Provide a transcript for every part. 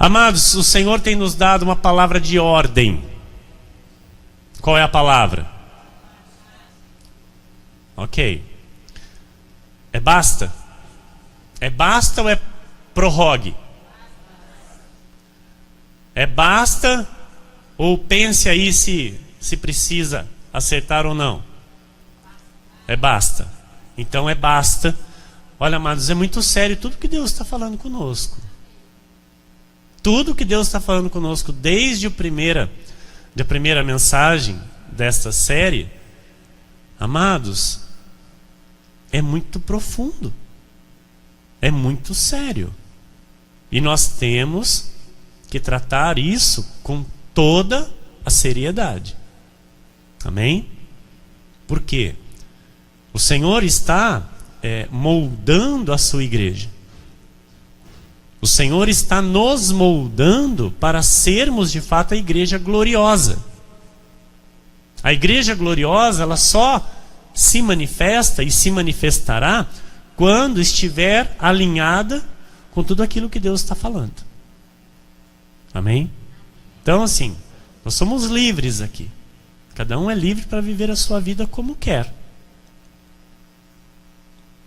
Amados, o Senhor tem nos dado uma palavra de ordem. Qual é a palavra? Ok. É basta? É basta ou é prorrogue? É basta ou pense aí se precisa acertar ou não? É basta. Então é basta. Olha, amados, é muito sério tudo que Deus está falando conosco. Tudo que Deus está falando conosco desde a primeira mensagem desta série, amados, é muito profundo. É muito sério. E nós temos que tratar isso com toda a seriedade. Amém? Por quê? O Senhor está moldando a sua igreja. O Senhor está nos moldando para sermos de fato a igreja gloriosa. A igreja gloriosa, ela só se manifesta e se manifestará quando estiver alinhada com tudo aquilo que Deus está falando. Amém? Então assim, nós somos livres aqui. Cada um é livre para viver a sua vida como quer.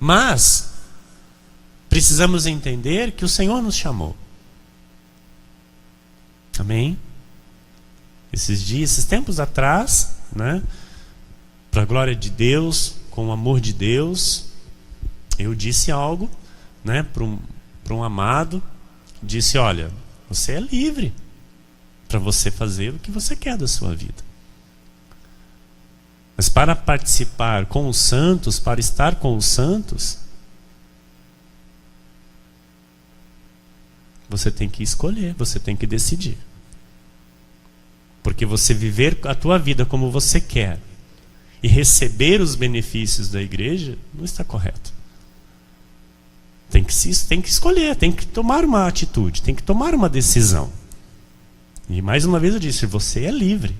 Mas precisamos entender que o Senhor nos chamou. Amém? Esses tempos atrás, né, para a glória de Deus, com o amor de Deus, eu disse algo, né, para um amado. Disse: olha, você é livre para você fazer o que você quer da sua vida. Mas para participar com os santos, para estar com os santos, você tem que escolher, você tem que decidir. Porque você viver a tua vida como você quer e receber os benefícios da igreja não está correto. Tem que escolher, tem que tomar uma atitude, tem que tomar uma decisão. E mais uma vez eu disse, você é livre.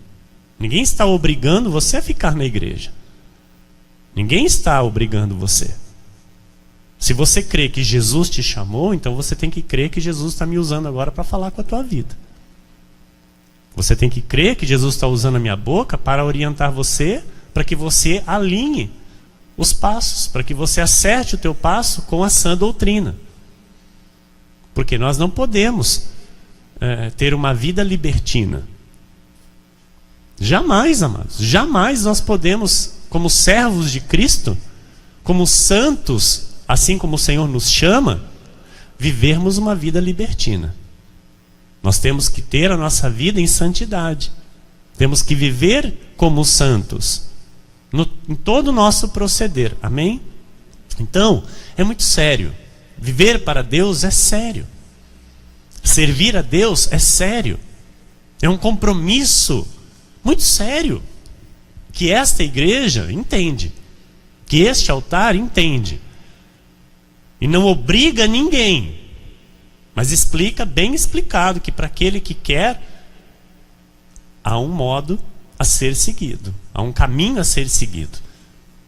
Ninguém está obrigando você a ficar na igreja. Ninguém está obrigando você. Se você crê que Jesus te chamou, então você tem que crer que Jesus está me usando agora para falar com a tua vida. Você tem que crer que Jesus está usando a minha boca para orientar você, para que você alinhe os passos, para que você acerte o teu passo com a sã doutrina. Porque nós não podemos ter uma vida libertina. Jamais, amados, jamais nós podemos, como servos de Cristo, como santos, assim como o Senhor nos chama, vivermos uma vida libertina. Nós temos que ter a nossa vida em santidade. Temos que viver como santos em todo o nosso proceder. Amém? Então, é muito sério. Viver para Deus é sério. Servir a Deus é sério. É um compromisso muito sério, que esta igreja entende, que este altar entende, e não obriga ninguém, mas explica bem explicado que para aquele que quer, há um modo a ser seguido, há um caminho a ser seguido,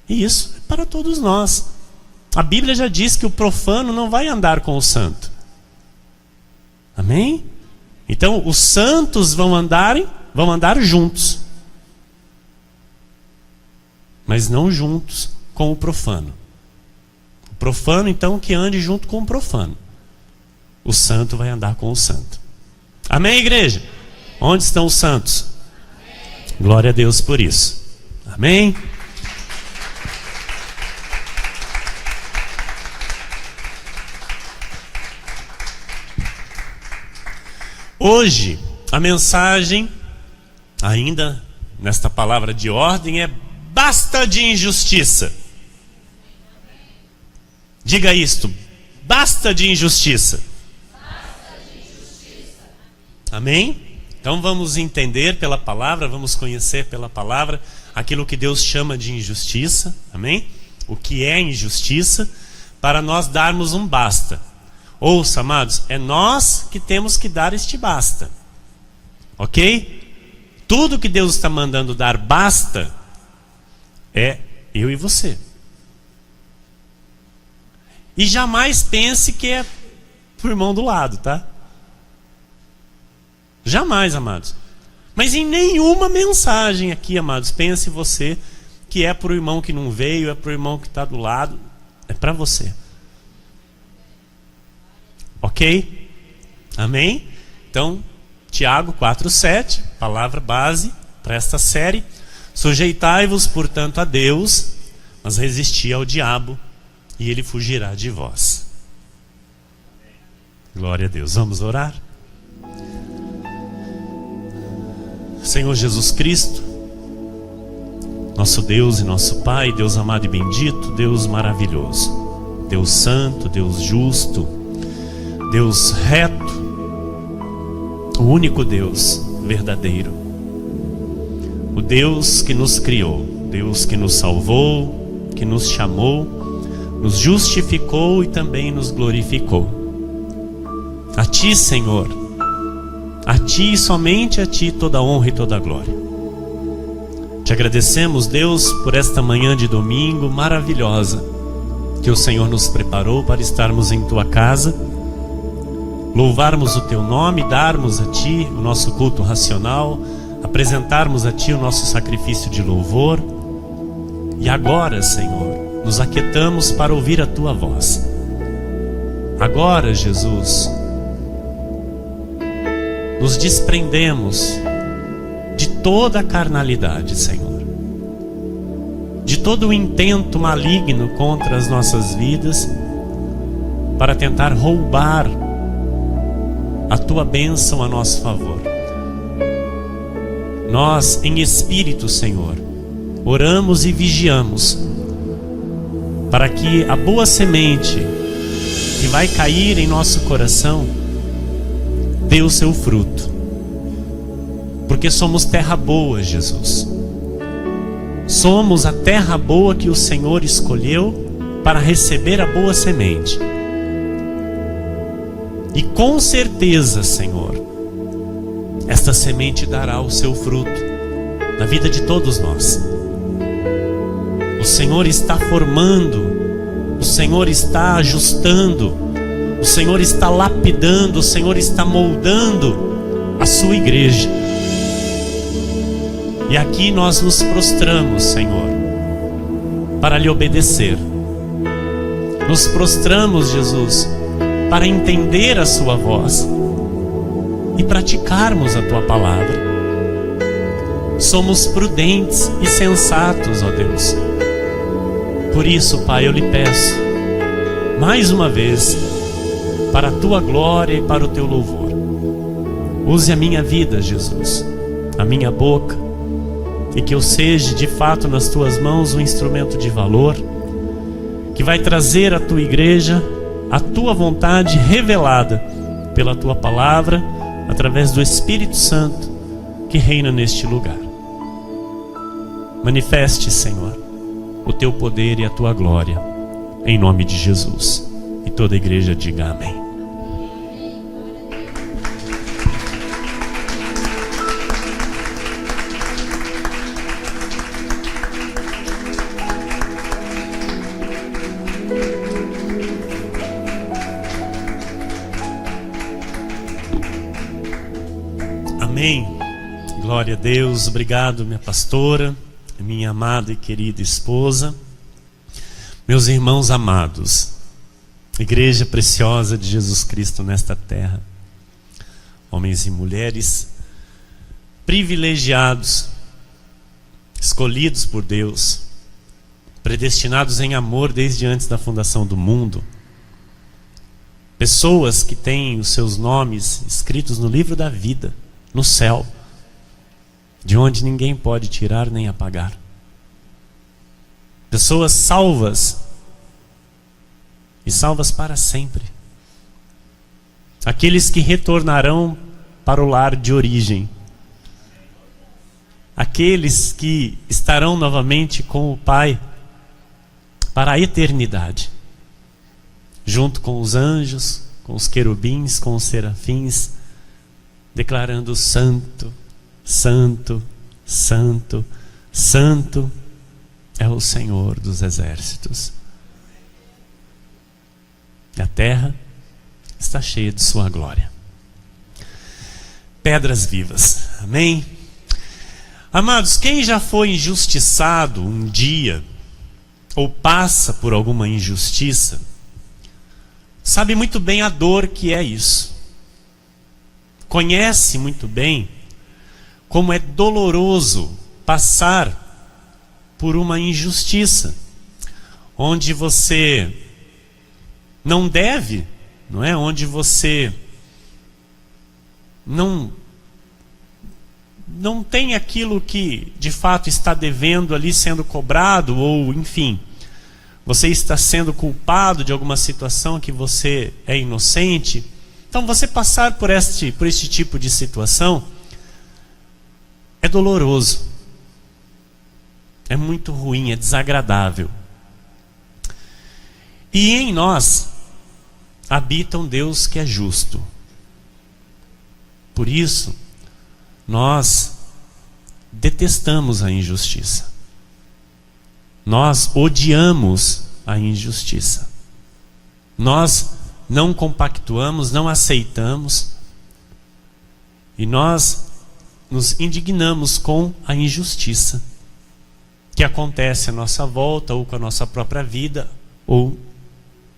e isso é para todos nós. A Bíblia já diz que o profano não vai andar com o santo. Amém? Então os santos vão andar juntos, mas não juntos com o profano. O profano, então, que ande junto com o profano. O santo vai andar com o santo. Amém, igreja? Onde estão os santos? Glória a Deus por isso. Amém? Hoje, a mensagem, ainda nesta palavra de ordem, é basta de injustiça. Diga isto: basta de injustiça. Amém? Então vamos entender pela palavra, vamos conhecer pela palavra aquilo que Deus chama de injustiça. Amém? O que é injustiça, para nós darmos um basta. Ouça, amados, é nós que temos que dar este basta. Ok? Tudo que Deus está mandando dar basta é eu e você. E jamais pense que é pro irmão do lado, tá? Jamais, amados. Mas em nenhuma mensagem aqui, amados, pense você que é para o irmão que não veio, é para o irmão que está do lado. É para você. Ok? Amém? Então, Tiago 4,7, palavra base para esta série. Sujeitai-vos, portanto, a Deus, mas resisti ao diabo, e ele fugirá de vós. Glória a Deus. Vamos orar? Senhor Jesus Cristo, nosso Deus e nosso Pai, Deus amado e bendito, Deus maravilhoso, Deus santo, Deus justo, Deus reto, o único Deus verdadeiro, o Deus que nos criou, Deus que nos salvou, que nos chamou, nos justificou e também nos glorificou. A Ti, Senhor, a Ti e somente a Ti toda a honra e toda a glória. Te agradecemos, Deus, por esta manhã de domingo maravilhosa que o Senhor nos preparou para estarmos em Tua casa, louvarmos o Teu nome, darmos a Ti o nosso culto racional, apresentarmos a Ti o nosso sacrifício de louvor. E agora, Senhor, nos aquietamos para ouvir a Tua voz. Agora, Jesus, nos desprendemos de toda a carnalidade, Senhor, de todo o intento maligno contra as nossas vidas, para tentar roubar a Tua bênção a nosso favor. Nós, em espírito, Senhor, oramos e vigiamos para que a boa semente que vai cair em nosso coração dê o seu fruto, porque somos terra boa, Jesus. Somos a terra boa que o Senhor escolheu para receber a boa semente. E com certeza, Senhor, esta semente dará o seu fruto na vida de todos nós. O Senhor está formando, o Senhor está ajustando, o Senhor está lapidando, o Senhor está moldando a sua igreja. E aqui nós nos prostramos, Senhor, para lhe obedecer. Nos prostramos, Jesus, para entender a sua voz e praticarmos a tua palavra. Somos prudentes e sensatos, ó Deus. Por isso, Pai, eu lhe peço, mais uma vez, para a tua glória e para o teu louvor, use a minha vida, Jesus, a minha boca, e que eu seja de fato nas tuas mãos um instrumento de valor, que vai trazer à tua igreja a tua vontade revelada pela tua palavra, através do Espírito Santo que reina neste lugar. Manifeste, Senhor, o teu poder e a tua glória, em nome de Jesus. E toda a igreja diga amém. Amém. Glória a Deus. Obrigado, minha pastora, minha amada e querida esposa, meus irmãos amados, igreja preciosa de Jesus Cristo nesta terra, homens e mulheres privilegiados, escolhidos por Deus, predestinados em amor desde antes da fundação do mundo, pessoas que têm os seus nomes escritos no livro da vida, no céu, de onde ninguém pode tirar nem apagar. Pessoas salvas, e salvas para sempre. Aqueles que retornarão para o lar de origem. Aqueles que estarão novamente com o Pai para a eternidade, junto com os anjos, com os querubins, com os serafins, declarando: Santo, Santo, Santo, Santo é o Senhor dos exércitos. E a terra está cheia de sua glória. pedras vivas. Amém? Amados, quem já foi injustiçado um dia, ou passa por alguma injustiça, sabe muito bem a dor que é isso. Conhece muito bem como é doloroso passar por uma injustiça, onde você não deve, não é? Onde você não tem aquilo que de fato está devendo ali sendo cobrado, ou enfim, você está sendo culpado de alguma situação que você é inocente. Então você passar por este tipo de situação é doloroso, é muito ruim, é desagradável. E em nós habita um Deus que é justo. Por isso, nós detestamos a injustiça. Nós odiamos a injustiça. Nós não compactuamos, não aceitamos. E nós nos indignamos com a injustiça que acontece à nossa volta, ou com a nossa própria vida, ou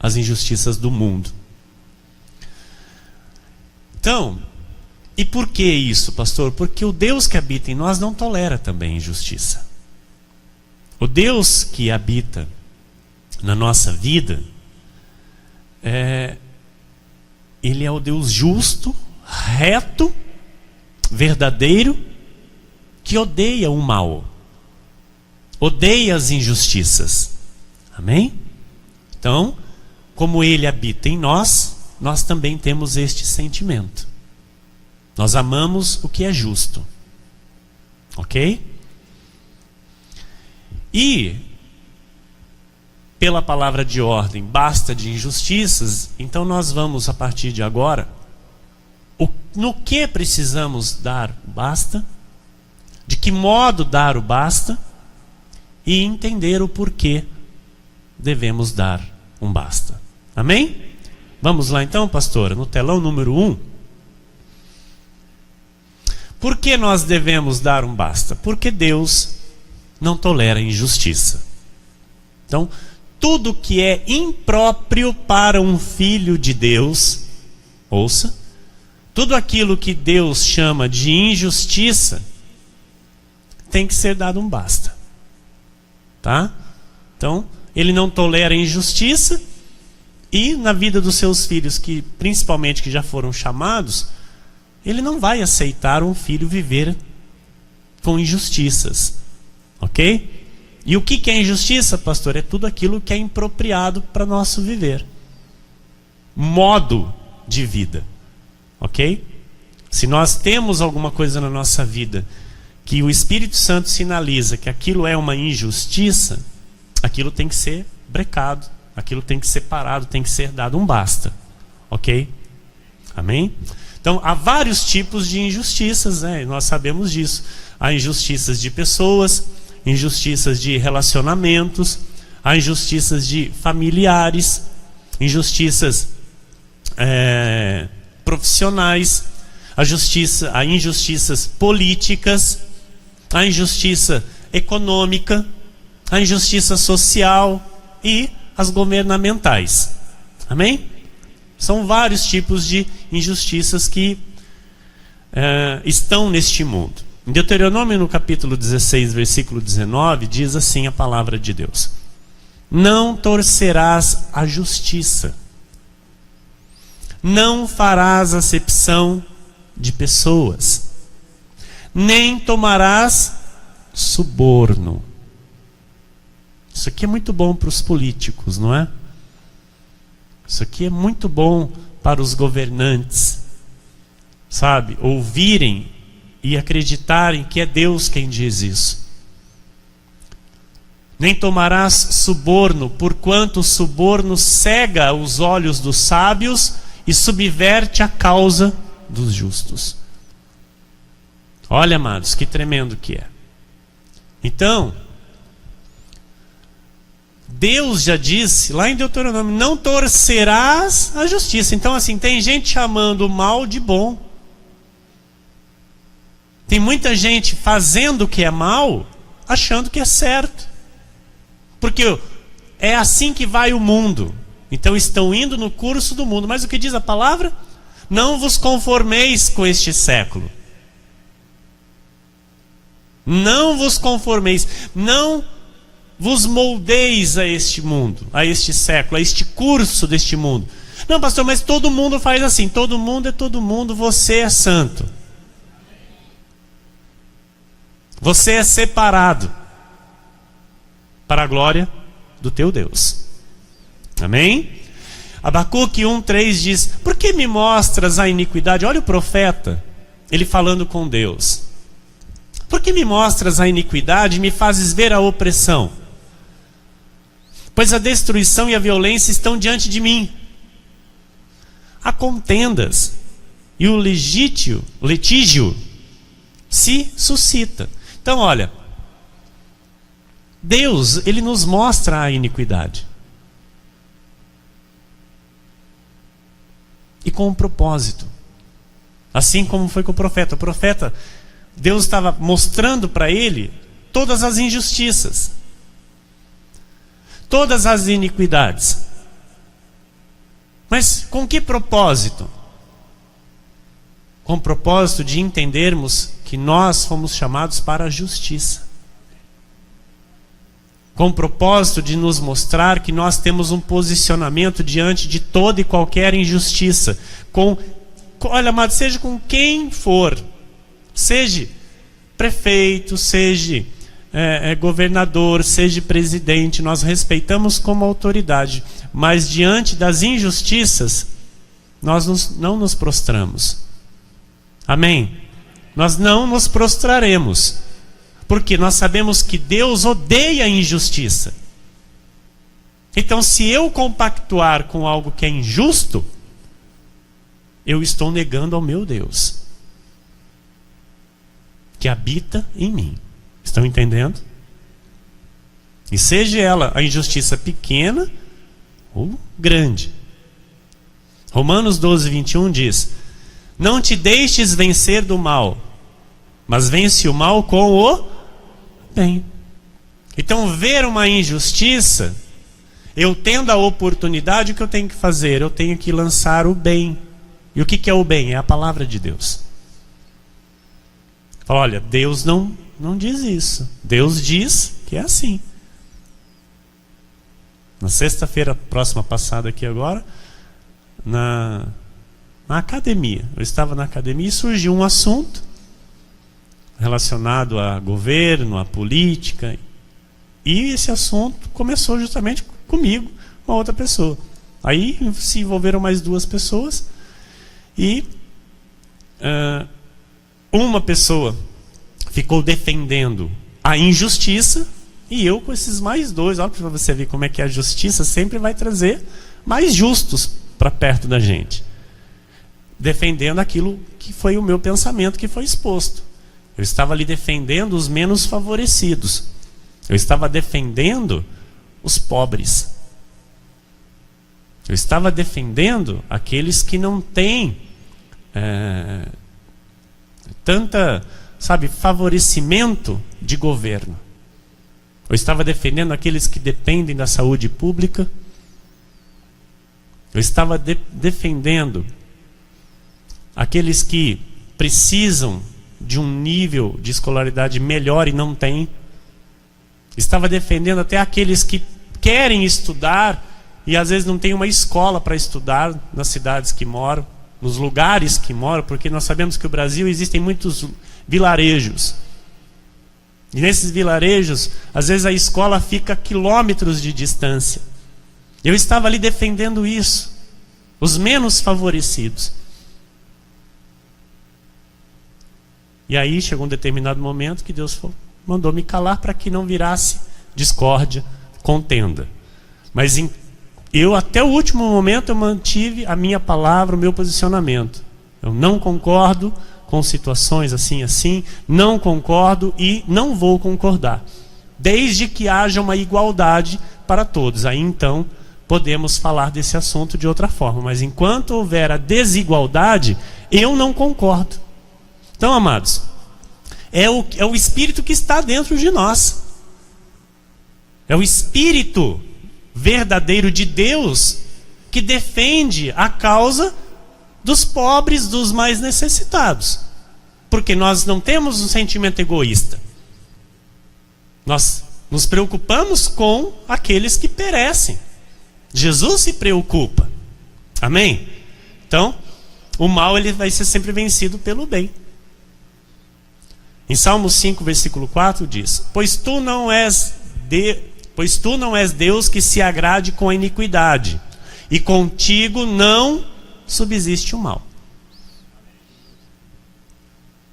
as injustiças do mundo. Então, e por que isso, pastor? Porque o Deus que habita em nós não tolera também injustiça. O Deus que habita na nossa vida, Ele é o Deus justo, reto, verdadeiro, que odeia o mal, odeia as injustiças. Amém? Então, como Ele habita em nós, nós também temos este sentimento. Nós amamos o que é justo. Ok? E, pela palavra de ordem, basta de injustiças. Então nós vamos, a partir de agora, no que precisamos dar o basta, de que modo dar o basta, e entender o porquê devemos dar um basta. Amém? Vamos lá então, pastora, no telão número 1. Por que nós devemos dar um basta? Porque Deus não tolera injustiça. Então, tudo que é impróprio para um filho de Deus, ouça, tudo aquilo que Deus chama de injustiça, tem que ser dado um basta. Tá? Então, Ele não tolera injustiça, e na vida dos seus filhos, que principalmente que já foram chamados, Ele não vai aceitar um filho viver com injustiças. Ok? E o que é injustiça, pastor? É tudo aquilo que é impropriado para nosso viver. Modo de vida. Ok? Se nós temos alguma coisa na nossa vida que o Espírito Santo sinaliza que aquilo é uma injustiça, aquilo tem que ser brecado, aquilo tem que ser parado, tem que ser dado um basta. Ok? Amém? Então, há vários tipos de injustiças, né? Nós sabemos disso. Há injustiças de pessoas, injustiças de relacionamentos, há injustiças de familiares, injustiças profissionais, há injustiças políticas, há injustiça econômica, há injustiça social e as governamentais. Amém? São vários tipos de injustiças que estão neste mundo. Em Deuteronômio, no capítulo 16, versículo 19, diz assim a palavra de Deus: não torcerás a justiça, não farás acepção de pessoas, nem tomarás suborno. Isso aqui é muito bom para os políticos, não é? Isso aqui é muito bom para os governantes, sabe? Ouvirem e acreditarem que é Deus quem diz isso. Nem tomarás suborno, porquanto o suborno cega os olhos dos sábios e subverte a causa dos justos. Olha, amados, que tremendo que é. Então, Deus já disse lá em Deuteronômio: não torcerás a justiça. Então, assim, tem gente chamando o mal de bom. Tem muita gente fazendo o que é mal, achando que é certo. Porque é assim que vai o mundo. Então estão indo no curso do mundo. Mas o que diz a palavra? Não vos conformeis com este século. Não vos conformeis. Não vos moldeis a este mundo, a este século, a este curso deste mundo. Não, pastor, mas todo mundo faz assim. Todo mundo é todo mundo. Você é santo. Você é separado para a glória do teu Deus. Amém? Abacuque 1:3 diz: por que me mostras a iniquidade? Olha o profeta, ele falando com Deus. Por que me mostras a iniquidade e me fazes ver a opressão? Pois a destruição e a violência estão diante de mim. Há contendas e o litígio se suscita. Então olha, Deus, ele nos mostra a iniquidade. E com um propósito. Assim como foi com o profeta. O profeta, Deus estava mostrando para ele todas as injustiças, todas as iniquidades. Mas com que propósito? Com o propósito de entendermos que nós fomos chamados para a justiça. Com o propósito de nos mostrar que nós temos um posicionamento diante de toda e qualquer injustiça. Olha, amado, seja com quem for, seja prefeito, seja governador, seja presidente, nós respeitamos como autoridade, mas diante das injustiças, nós não nos prostramos. Amém? Nós não nos prostraremos, porque nós sabemos que Deus odeia a injustiça. Então, se eu compactuar com algo que é injusto, eu estou negando ao meu Deus, que habita em mim. Estão entendendo? E seja ela a injustiça pequena ou grande. Romanos 12:21 diz: não te deixes vencer do mal, mas vence o mal com o bem. Então, ver uma injustiça, eu tendo a oportunidade, o que eu tenho que fazer? Eu tenho que lançar o bem. E o que é o bem? É a palavra de Deus. Fala, olha, Deus não diz isso. Deus diz que é assim. Na sexta-feira próxima passada aqui agora, na academia. Eu estava na academia e surgiu um assunto relacionado a governo, a política. E esse assunto começou justamente comigo, uma outra pessoa. Aí se envolveram mais duas pessoas. E uma pessoa ficou defendendo a injustiça, e eu com esses mais dois. Olha para você ver como é que a justiça sempre vai trazer mais justos para perto da gente, defendendo aquilo que foi o meu pensamento que foi exposto. Eu estava ali defendendo os menos favorecidos. Eu estava defendendo os pobres. Eu estava defendendo aqueles que não têm tanta, favorecimento de governo. Eu estava defendendo aqueles que dependem da saúde pública. Eu estava defendendo aqueles que precisam de um nível de escolaridade melhor e não têm. Estava defendendo até aqueles que querem estudar e às vezes não tem uma escola para estudar nas cidades que moram, nos lugares que moram, porque nós sabemos que no Brasil existem muitos vilarejos. E nesses vilarejos, às vezes a escola fica a quilômetros de distância. Eu estava ali defendendo isso, os menos favorecidos. E aí chegou um determinado momento que Deus mandou me calar para que não virasse discórdia, contenda. Mas eu até o último momento eu mantive a minha palavra, o meu posicionamento. Eu não concordo com situações assim, não concordo e não vou concordar, desde que haja uma igualdade para todos. Aí então podemos falar desse assunto de outra forma, mas enquanto houver a desigualdade, eu não concordo. Então, amados, é o Espírito que está dentro de nós. É o Espírito verdadeiro de Deus que defende a causa dos pobres, dos mais necessitados. Porque nós não temos um sentimento egoísta. Nós nos preocupamos com aqueles que perecem. Jesus se preocupa. Amém? Então, o mal ele vai ser sempre vencido pelo bem. Em Salmo 5, versículo 4 diz: Pois tu não és Deus que se agrade com a iniquidade, e contigo não subsiste o mal.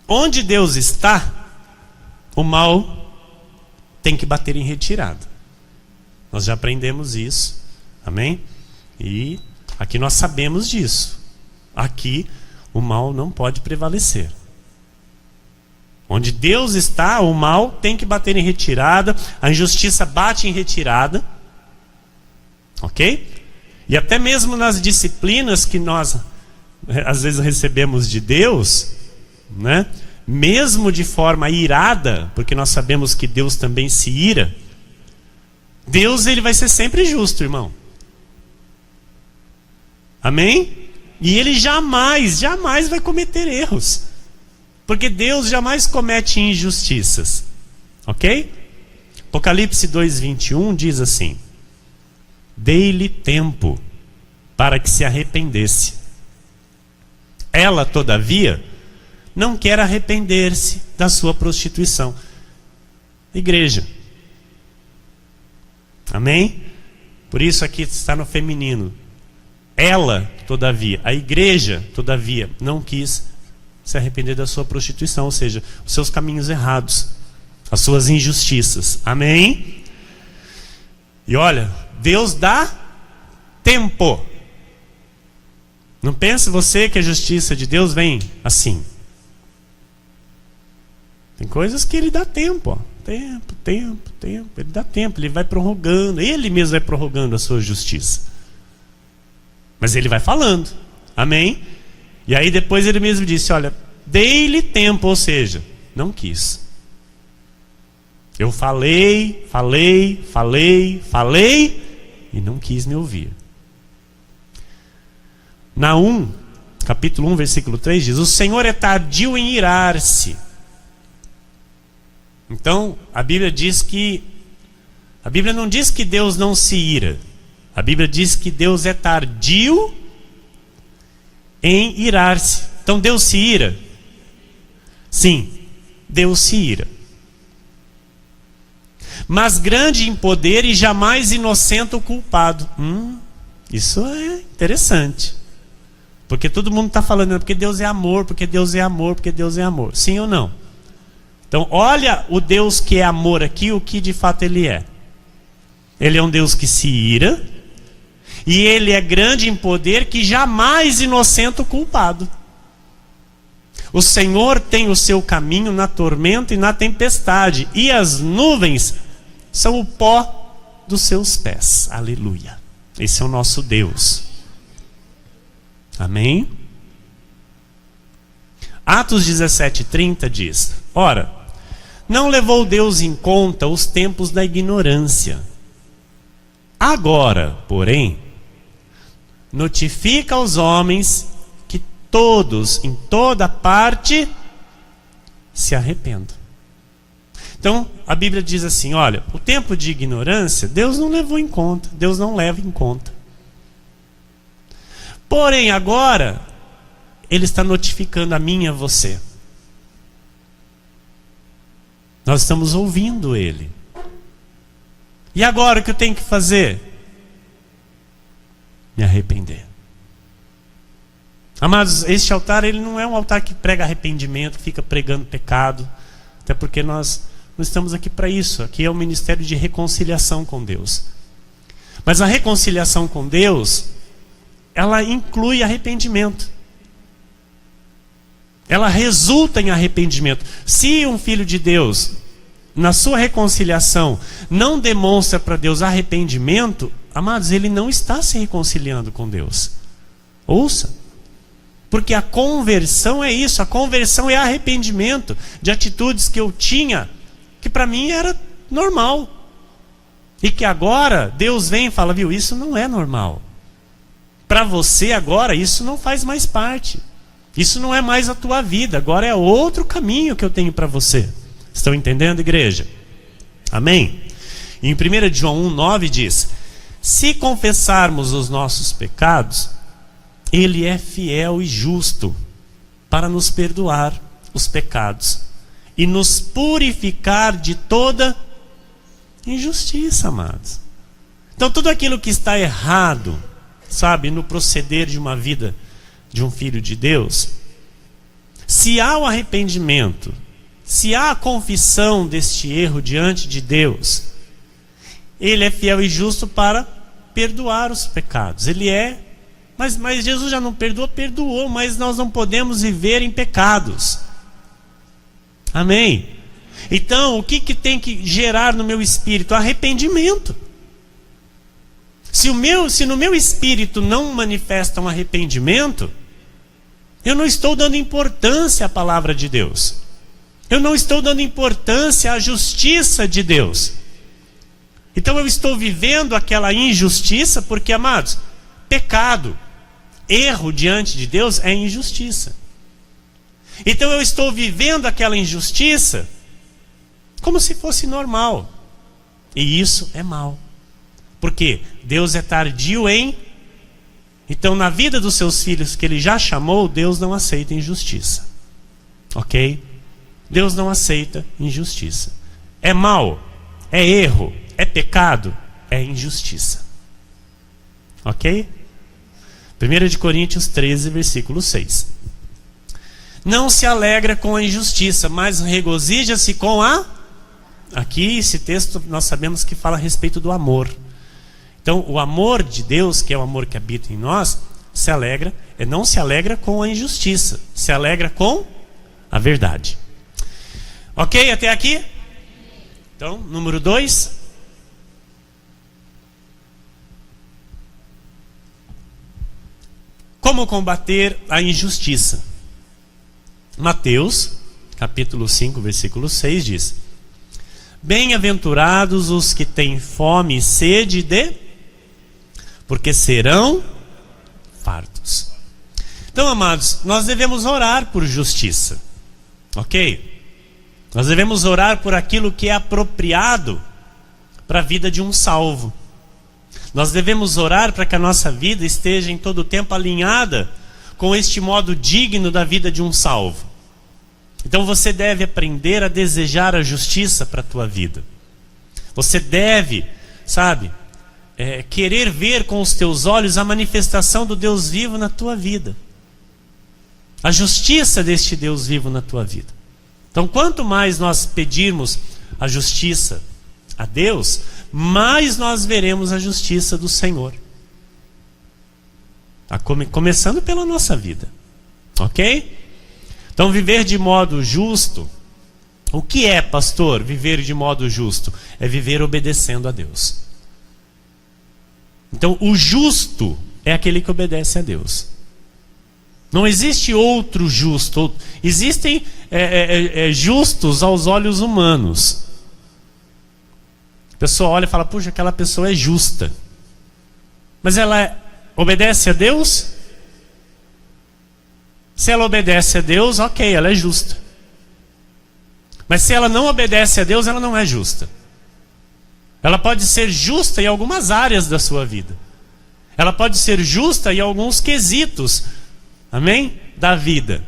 Onde Deus está, o mal tem que bater em retirada. Nós já aprendemos isso. Amém? E aqui nós sabemos disso. Aqui o mal não pode prevalecer. Onde Deus está, o mal tem que bater em retirada. A injustiça bate em retirada. Ok? E até mesmo nas disciplinas que nós às vezes recebemos de Deus, né? Mesmo de forma irada, porque nós sabemos que Deus também se ira, Deus ele vai ser sempre justo, irmão. Amém? E ele jamais vai cometer erros. Porque Deus jamais comete injustiças. Ok? Apocalipse 2:21 diz assim: Dei-lhe tempo para que se arrependesse. Ela, todavia, não quer arrepender-se da sua prostituição. Igreja. Amém? Por isso aqui está no feminino. Ela, todavia, a igreja, todavia, não quis se arrepender da sua prostituição, ou seja, os seus caminhos errados, as suas injustiças. Amém? E olha, Deus dá tempo. Não pense você que a justiça de Deus vem assim. Tem coisas que ele dá tempo, ó. Tempo. Ele dá tempo, ele vai prorrogando. Ele mesmo vai prorrogando a sua justiça. Mas ele vai falando. Amém? E aí depois ele mesmo disse: olha, dei-lhe tempo, ou seja, não quis. Eu falei e não quis me ouvir. Naum, capítulo 1, versículo 3 diz: o Senhor é tardio em irar-se. Então, a Bíblia não diz que Deus não se ira. A Bíblia diz que Deus é tardio em irar-se. Então, Deus se ira? Sim, Deus se ira. Mas grande em poder e jamais inocente o culpado. Isso é interessante. Porque todo mundo está falando, porque Deus é amor, porque Deus é amor, porque Deus é amor. Sim ou não? Então, olha o Deus que é amor aqui, o que de fato ele é. Ele é um Deus que se ira, e ele é grande em poder, que jamais inocenta o culpado. O Senhor tem o seu caminho na tormenta e na tempestade, e as nuvens são o pó dos seus pés. Aleluia. Esse é o nosso Deus. Amém? Atos 17:30 diz: ora, não levou Deus em conta os tempos da ignorância. Agora, porém, notifica aos homens que todos, em toda parte, se arrependam. Então, a Bíblia diz assim: olha, o tempo de ignorância, Deus não levou em conta, Deus não leva em conta. Porém, agora, Ele está notificando a mim e a você. Nós estamos ouvindo Ele. E agora o que eu tenho que fazer? Me arrepender. Amados, este altar ele não é um altar que prega arrependimento, que fica pregando pecado. Até porque nós não estamos aqui para isso. Aqui é um ministério de reconciliação com Deus. Mas a reconciliação com Deus, ela inclui arrependimento. Ela resulta em arrependimento. Se um filho de Deus, na sua reconciliação, não demonstra para Deus arrependimento, amados, ele não está se reconciliando com Deus. Ouça. Porque a conversão é isso, a conversão é arrependimento de atitudes que eu tinha, que para mim era normal. E que agora Deus vem e fala, viu, isso não é normal. Para você agora isso não faz mais parte. Isso não é mais a tua vida, agora é outro caminho que eu tenho para você. Estão entendendo, igreja? Amém? Em 1 João 1,9 diz, se confessarmos os nossos pecados, Ele é fiel e justo para nos perdoar os pecados e nos purificar de toda injustiça, amados. Então tudo aquilo que está errado, sabe, no proceder de uma vida de um filho de Deus, se há o arrependimento, se há a confissão deste erro diante de Deus, Ele é fiel e justo para perdoar os pecados. Ele é, mas Jesus já não perdoou, perdoou, mas nós não podemos viver em pecados. Amém? Então, o que tem que gerar no meu espírito? Arrependimento. Se no meu espírito não manifesta um arrependimento, eu não estou dando importância à palavra de Deus. Eu não estou dando importância à justiça de Deus. Então eu estou vivendo aquela injustiça, porque, amados, pecado, erro diante de Deus é injustiça. Então eu estou vivendo aquela injustiça como se fosse normal. E isso é mal. Porque Deus é tardio em... Então na vida dos seus filhos que Ele já chamou, Deus não aceita injustiça. Ok? Deus não aceita injustiça. É mal, é erro, é pecado, é injustiça. Ok? 1 Coríntios 13, versículo 6. Não se alegra com a injustiça, mas regozija-se com a... Aqui esse texto nós sabemos que fala a respeito do amor. Então o amor de Deus, que é o amor que habita em nós, não se alegra com a injustiça, se alegra com a verdade. Ok? Até aqui? Então, número 2. Como combater a injustiça? Mateus, capítulo 5, versículo 6 diz: bem-aventurados os que têm fome e sede porque serão fartos. Então, amados, nós devemos orar por justiça. Ok? Nós devemos orar por aquilo que é apropriado para a vida de um salvo. Nós devemos orar para que a nossa vida esteja em todo o tempo alinhada com este modo digno da vida de um salvo. Então você deve aprender a desejar a justiça para a tua vida. Você deve, querer ver com os teus olhos a manifestação do Deus vivo na tua vida. A justiça deste Deus vivo na tua vida. Então, quanto mais nós pedirmos a justiça a Deus, mais nós veremos a justiça do Senhor. Começando pela nossa vida. Ok? Então, viver de modo justo. O que é, pastor, viver de modo justo? É viver obedecendo a Deus. Então, o justo é aquele que obedece a Deus. Não existe outro justo. Existem justos aos olhos humanos. A pessoa olha e fala, puxa, aquela pessoa é justa. Mas ela obedece a Deus? Se ela obedece a Deus, ok, ela é justa. Mas se ela não obedece a Deus, ela não é justa. Ela pode ser justa em algumas áreas da sua vida. Ela pode ser justa em alguns quesitos, amém? Da vida.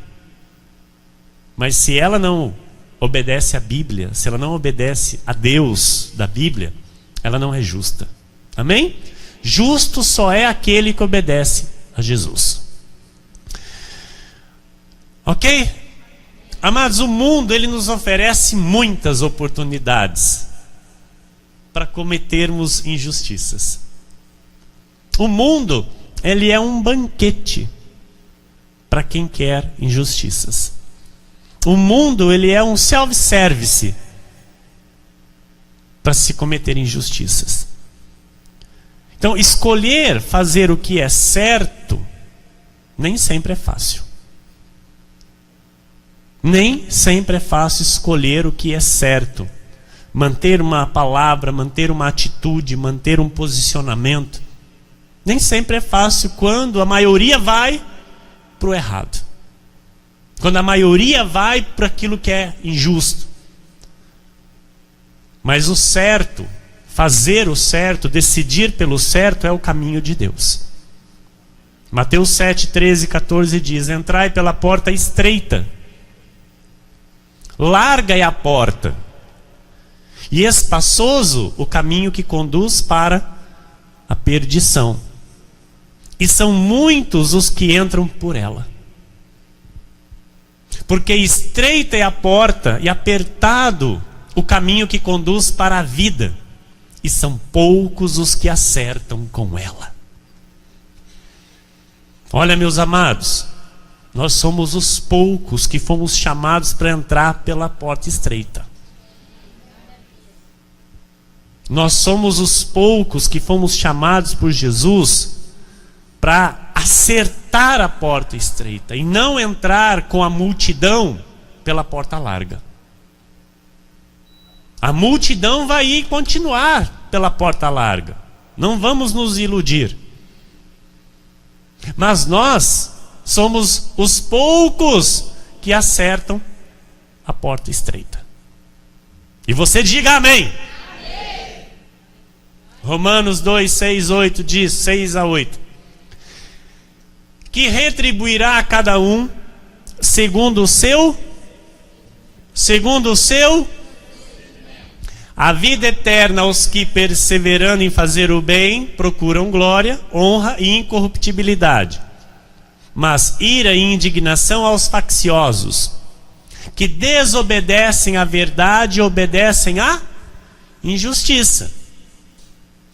Mas se ela não obedece à Bíblia, se ela não obedece a Deus da Bíblia, ela não é justa. Amém? Justo só é aquele que obedece a Jesus. Ok? Amados, o mundo ele nos oferece muitas oportunidades para cometermos injustiças. O mundo, ele é um banquete para quem quer injustiças. O mundo, ele é um self-service para se cometer injustiças. Então, escolher fazer o que é certo nem sempre é fácil. Nem sempre é fácil escolher o que é certo. Manter uma palavra, manter uma atitude, manter um posicionamento. Nem sempre é fácil quando a maioria vai para o errado. Quando a maioria vai para aquilo que é injusto. Mas o certo, fazer o certo, decidir pelo certo é o caminho de Deus. Mateus 7, 13 e 14 diz: entrai pela porta estreita. Larga é a porta, e espaçoso o caminho que conduz para a perdição. E são muitos os que entram por ela. Porque estreita é a porta e apertado o caminho que conduz para a vida. E são poucos os que acertam com ela. Olha, meus amados, nós somos os poucos que fomos chamados para entrar pela porta estreita. Nós somos os poucos que fomos chamados por Jesus para acertar a porta estreita e não entrar com a multidão pela porta larga. A multidão vai ir continuar pela porta larga. Não vamos nos iludir. Mas nós somos os poucos que acertam a porta estreita. E você diga amém. Amém. Romanos 2, 6, 8 diz, 6 a 8. Que retribuirá a cada um segundo o seu a vida eterna aos que, perseverando em fazer o bem, procuram glória, honra e incorruptibilidade. Mas ira e indignação aos facciosos, que desobedecem à verdade e obedecem à injustiça.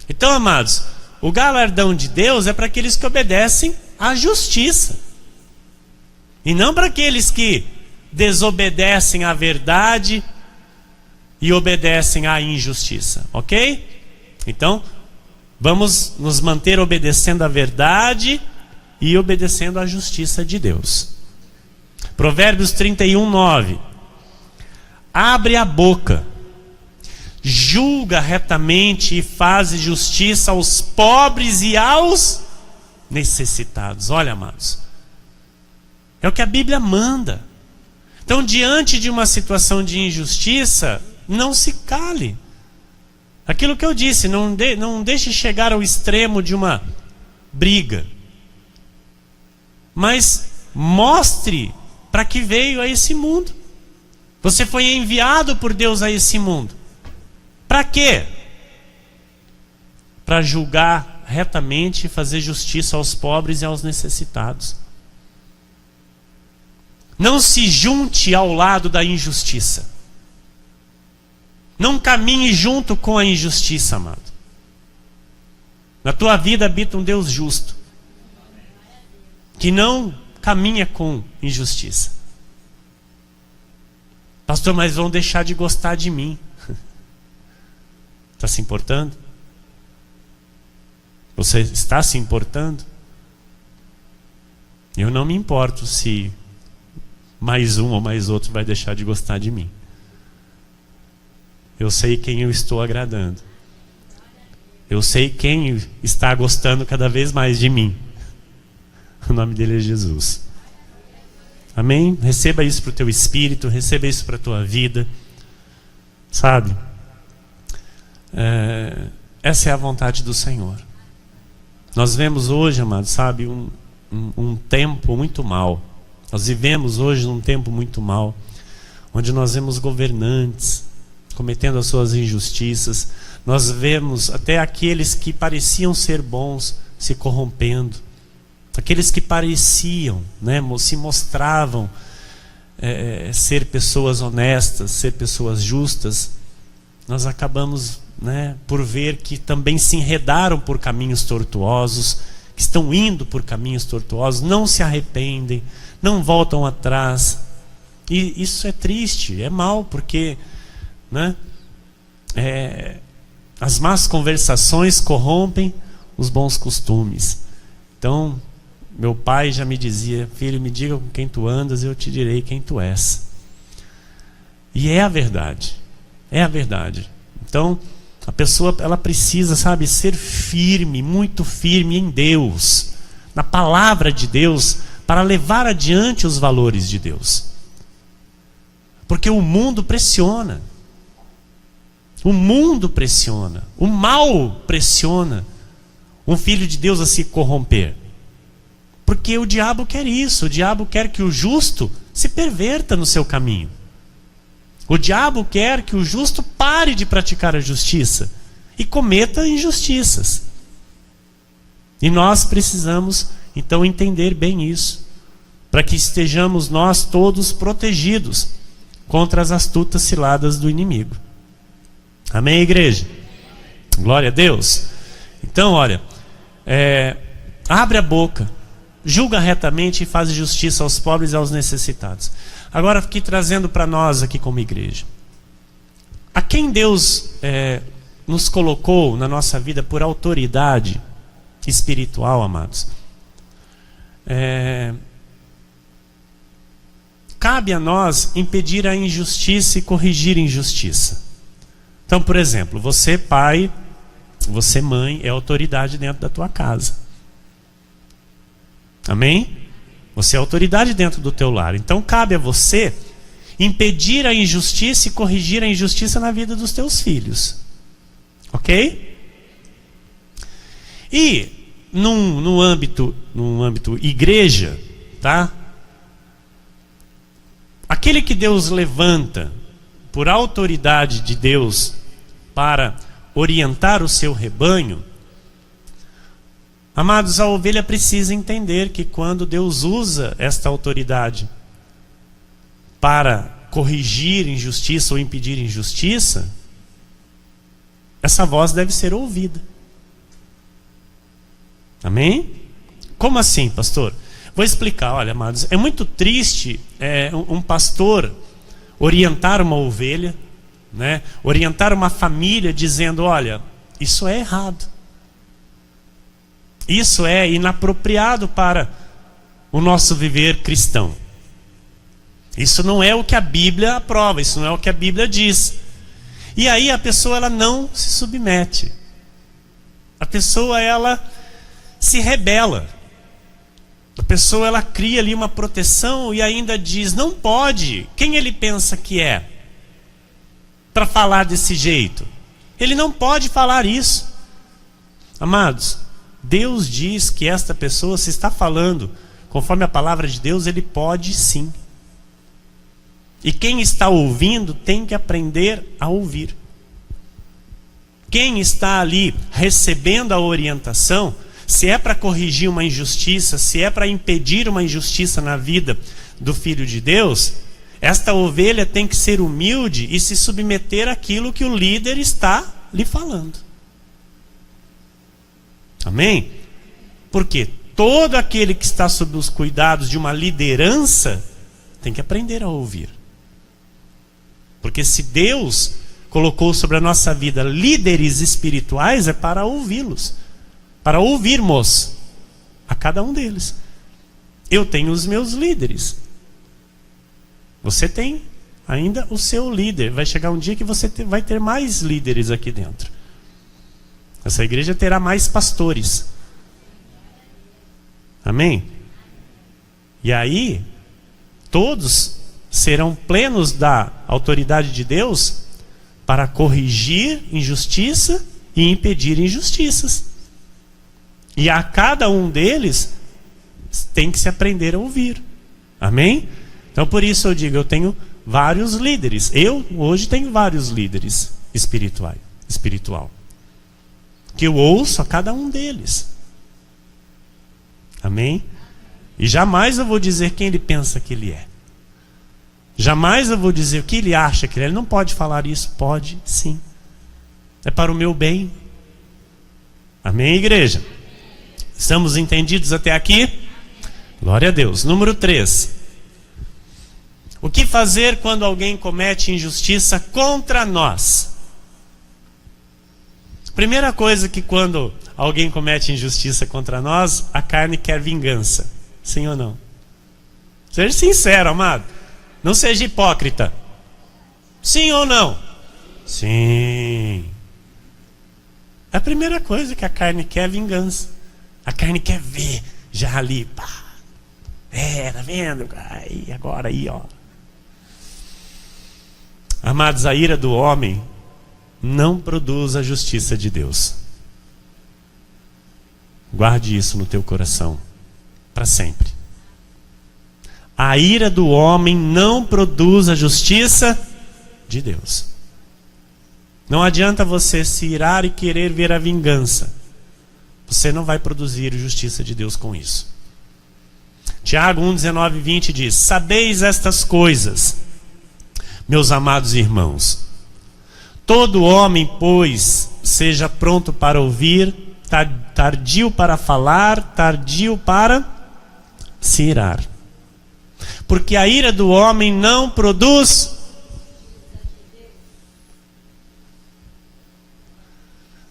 Então, amados, o galardão de Deus é para aqueles que obedecem à justiça, e não para aqueles que desobedecem à verdade e obedecem à injustiça, ok? Então, vamos nos manter obedecendo à verdade e obedecendo à justiça de Deus. Provérbios 31, 9. Abre a boca, julga retamente e faz justiça aos pobres e aos necessitados. Olha, amados, é o que a Bíblia manda. Então, diante de uma situação de injustiça, não se cale. Aquilo que eu disse, não deixe chegar ao extremo de uma briga. Mas mostre para que veio a esse mundo. Você foi enviado por Deus a esse mundo. Para quê? Para julgar retamente e fazer justiça aos pobres e aos necessitados. Não se junte ao lado da injustiça. Não caminhe junto com a injustiça, amado. Na tua vida habita um Deus justo, que não caminha com injustiça. Pastor, mas vão deixar de gostar de mim. Está se importando? Você está se importando? Eu não me importo se mais um ou mais outro vai deixar de gostar de mim. Eu sei quem eu estou agradando. Eu sei quem está gostando cada vez mais de mim. O nome dele é Jesus. Amém? Receba isso para o teu espírito, receba isso para a tua vida. Sabe? Essa é a vontade do Senhor. Nós vemos hoje, amados, sabe, um tempo muito mau. Nós vivemos hoje num tempo muito mau, onde nós vemos governantes cometendo as suas injustiças. Nós vemos até aqueles que pareciam ser bons se corrompendo. Aqueles que pareciam, né, se mostravam ser pessoas honestas, ser pessoas justas, nós acabamos, né, por ver que também se enredaram por caminhos tortuosos, que estão indo por caminhos tortuosos, não se arrependem, não voltam atrás. E isso é triste, é mal, porque, né, as más conversações corrompem os bons costumes. Então, meu pai já me dizia: filho, me diga com quem tu andas e eu te direi quem tu és. E é a verdade. É a verdade. Então, a pessoa, ela precisa, sabe, ser firme, muito firme em Deus, na palavra de Deus, para levar adiante os valores de Deus. Porque o mundo pressiona. O mundo pressiona. O mal pressiona um filho de Deus a se corromper. Porque o diabo quer isso. O diabo quer que o justo se perverta no seu caminho. O diabo quer que o justo pare de praticar a justiça e cometa injustiças. E nós precisamos, então, entender bem isso, para que estejamos nós todos protegidos contra as astutas ciladas do inimigo. Amém, igreja? Glória a Deus. Então, olha, abre a boca, julga retamente e faz justiça aos pobres e aos necessitados. Agora, aqui trazendo para nós aqui como igreja, a quem Deus nos colocou na nossa vida por autoridade espiritual, amados, cabe a nós impedir a injustiça e corrigir a injustiça. Então, por exemplo, você pai, você mãe, é autoridade dentro da tua casa. Amém? Você é autoridade dentro do teu lar. Então cabe a você impedir a injustiça e corrigir a injustiça na vida dos teus filhos. Ok? E no âmbito igreja, tá? Aquele que Deus levanta por autoridade de Deus para orientar o seu rebanho, amados, a ovelha precisa entender que quando Deus usa esta autoridade para corrigir injustiça ou impedir injustiça, essa voz deve ser ouvida. Amém? Como assim, pastor? Vou explicar. Olha, amados, é muito triste um pastor orientar uma ovelha, né? Orientar uma família dizendo: olha, isso é errado. Isso é inapropriado para o nosso viver cristão. Isso não é o que a Bíblia aprova, isso não é o que a Bíblia diz. E aí a pessoa, ela não se submete. A pessoa, ela se rebela. A pessoa, ela cria ali uma proteção e ainda diz: não pode. Quem ele pensa que é para falar desse jeito? Ele não pode falar isso. Amados, Deus diz que esta pessoa, se está falando conforme a palavra de Deus, ele pode sim. E quem está ouvindo tem que aprender a ouvir. Quem está ali recebendo a orientação, se é para corrigir uma injustiça, se é para impedir uma injustiça na vida do Filho de Deus, esta ovelha tem que ser humilde e se submeter àquilo que o líder está lhe falando. Amém? Porque todo aquele que está sob os cuidados de uma liderança tem que aprender a ouvir. Porque se Deus colocou sobre a nossa vida líderes espirituais, é para ouvi-los, para ouvirmos a cada um deles. Eu tenho os meus líderes. Você tem ainda o seu líder. Vai chegar um dia que você vai ter mais líderes aqui dentro. Essa igreja terá mais pastores. Amém? E aí, todos serão plenos da autoridade de Deus para corrigir injustiça e impedir injustiças. E a cada um deles tem que se aprender a ouvir. Amém? Então por isso eu digo, eu tenho vários líderes. Eu hoje tenho vários líderes espiritual. Que eu ouço a cada um deles. Amém? E jamais eu vou dizer quem ele pensa que ele é. Jamais eu vou dizer o que ele acha que ele é. Ele não pode falar isso. Pode sim. É para o meu bem. Amém, igreja? Estamos entendidos até aqui? Glória a Deus. Número 3. O que fazer quando alguém comete injustiça contra nós? Primeira coisa, que quando alguém comete injustiça contra nós, a carne quer vingança. Sim ou não? Seja sincero, amado. Não seja hipócrita. Sim ou não? Sim. A primeira coisa que a carne quer é vingança. A carne quer ver já ali, pá. Tá vendo? Aí, agora aí, ó. Amados, a ira do homem não produz a justiça de Deus. Guarde isso no teu coração para sempre. A ira do homem não produz a justiça de Deus. Não adianta você se irar e querer ver a vingança. Você não vai produzir justiça de Deus com isso. Tiago 1, 19 e 20 diz: sabeis estas coisas, meus amados irmãos. Todo homem, pois, seja pronto para ouvir, tardio para falar, tardio para se irar. Porque a ira do homem não produz.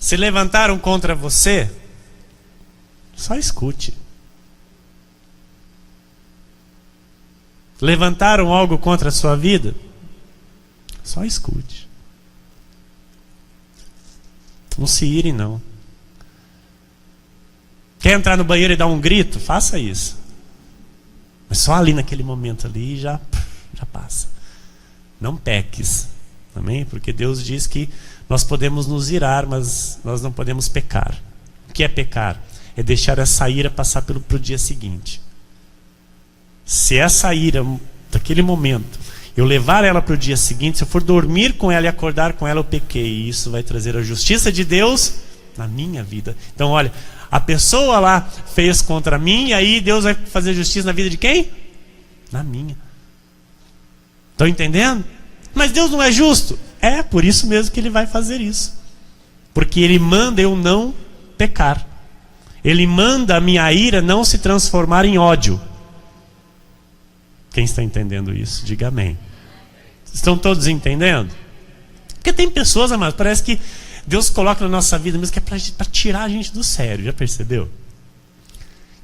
Se levantaram contra você, só escute. Levantaram algo contra a sua vida, só escute. Não se ire, não. Quer entrar no banheiro e dar um grito? Faça isso. Mas só ali naquele momento ali já passa. Não peques. Amém? Porque Deus diz que nós podemos nos irar, mas nós não podemos pecar. O que é pecar? É deixar essa ira passar pro dia seguinte. Se essa ira, daquele momento, eu levar ela para o dia seguinte, se eu for dormir com ela e acordar com ela, eu pequei. E isso vai trazer a justiça de Deus na minha vida. Então, olha, a pessoa lá fez contra mim, e aí Deus vai fazer justiça na vida de quem? Na minha. Estão entendendo? Mas Deus não é justo? É por isso mesmo que Ele vai fazer isso. Porque Ele manda eu não pecar. Ele manda a minha ira não se transformar em ódio. Quem está entendendo isso? Diga amém. Estão todos entendendo? Porque tem pessoas, amados, parece que Deus coloca na nossa vida mesmo que é para tirar a gente do sério. Já percebeu?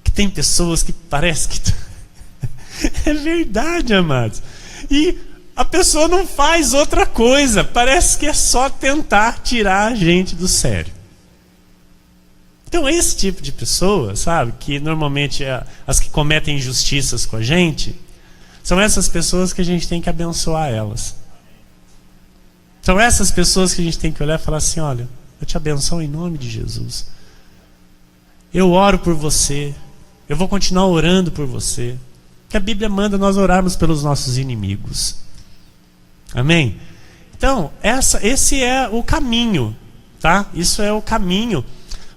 Que tem pessoas que parece que... É verdade, amados. E a pessoa não faz outra coisa. Parece que é só tentar tirar a gente do sério. Então esse tipo de pessoa, sabe, que normalmente é as que cometem injustiças com a gente, são essas pessoas que a gente tem que abençoar elas. São essas pessoas que a gente tem que olhar e falar assim: olha, eu te abençoo em nome de Jesus. Eu oro por você. Eu vou continuar orando por você. Que a Bíblia manda nós orarmos pelos nossos inimigos. Amém? Então, esse é o caminho, tá? Isso é o caminho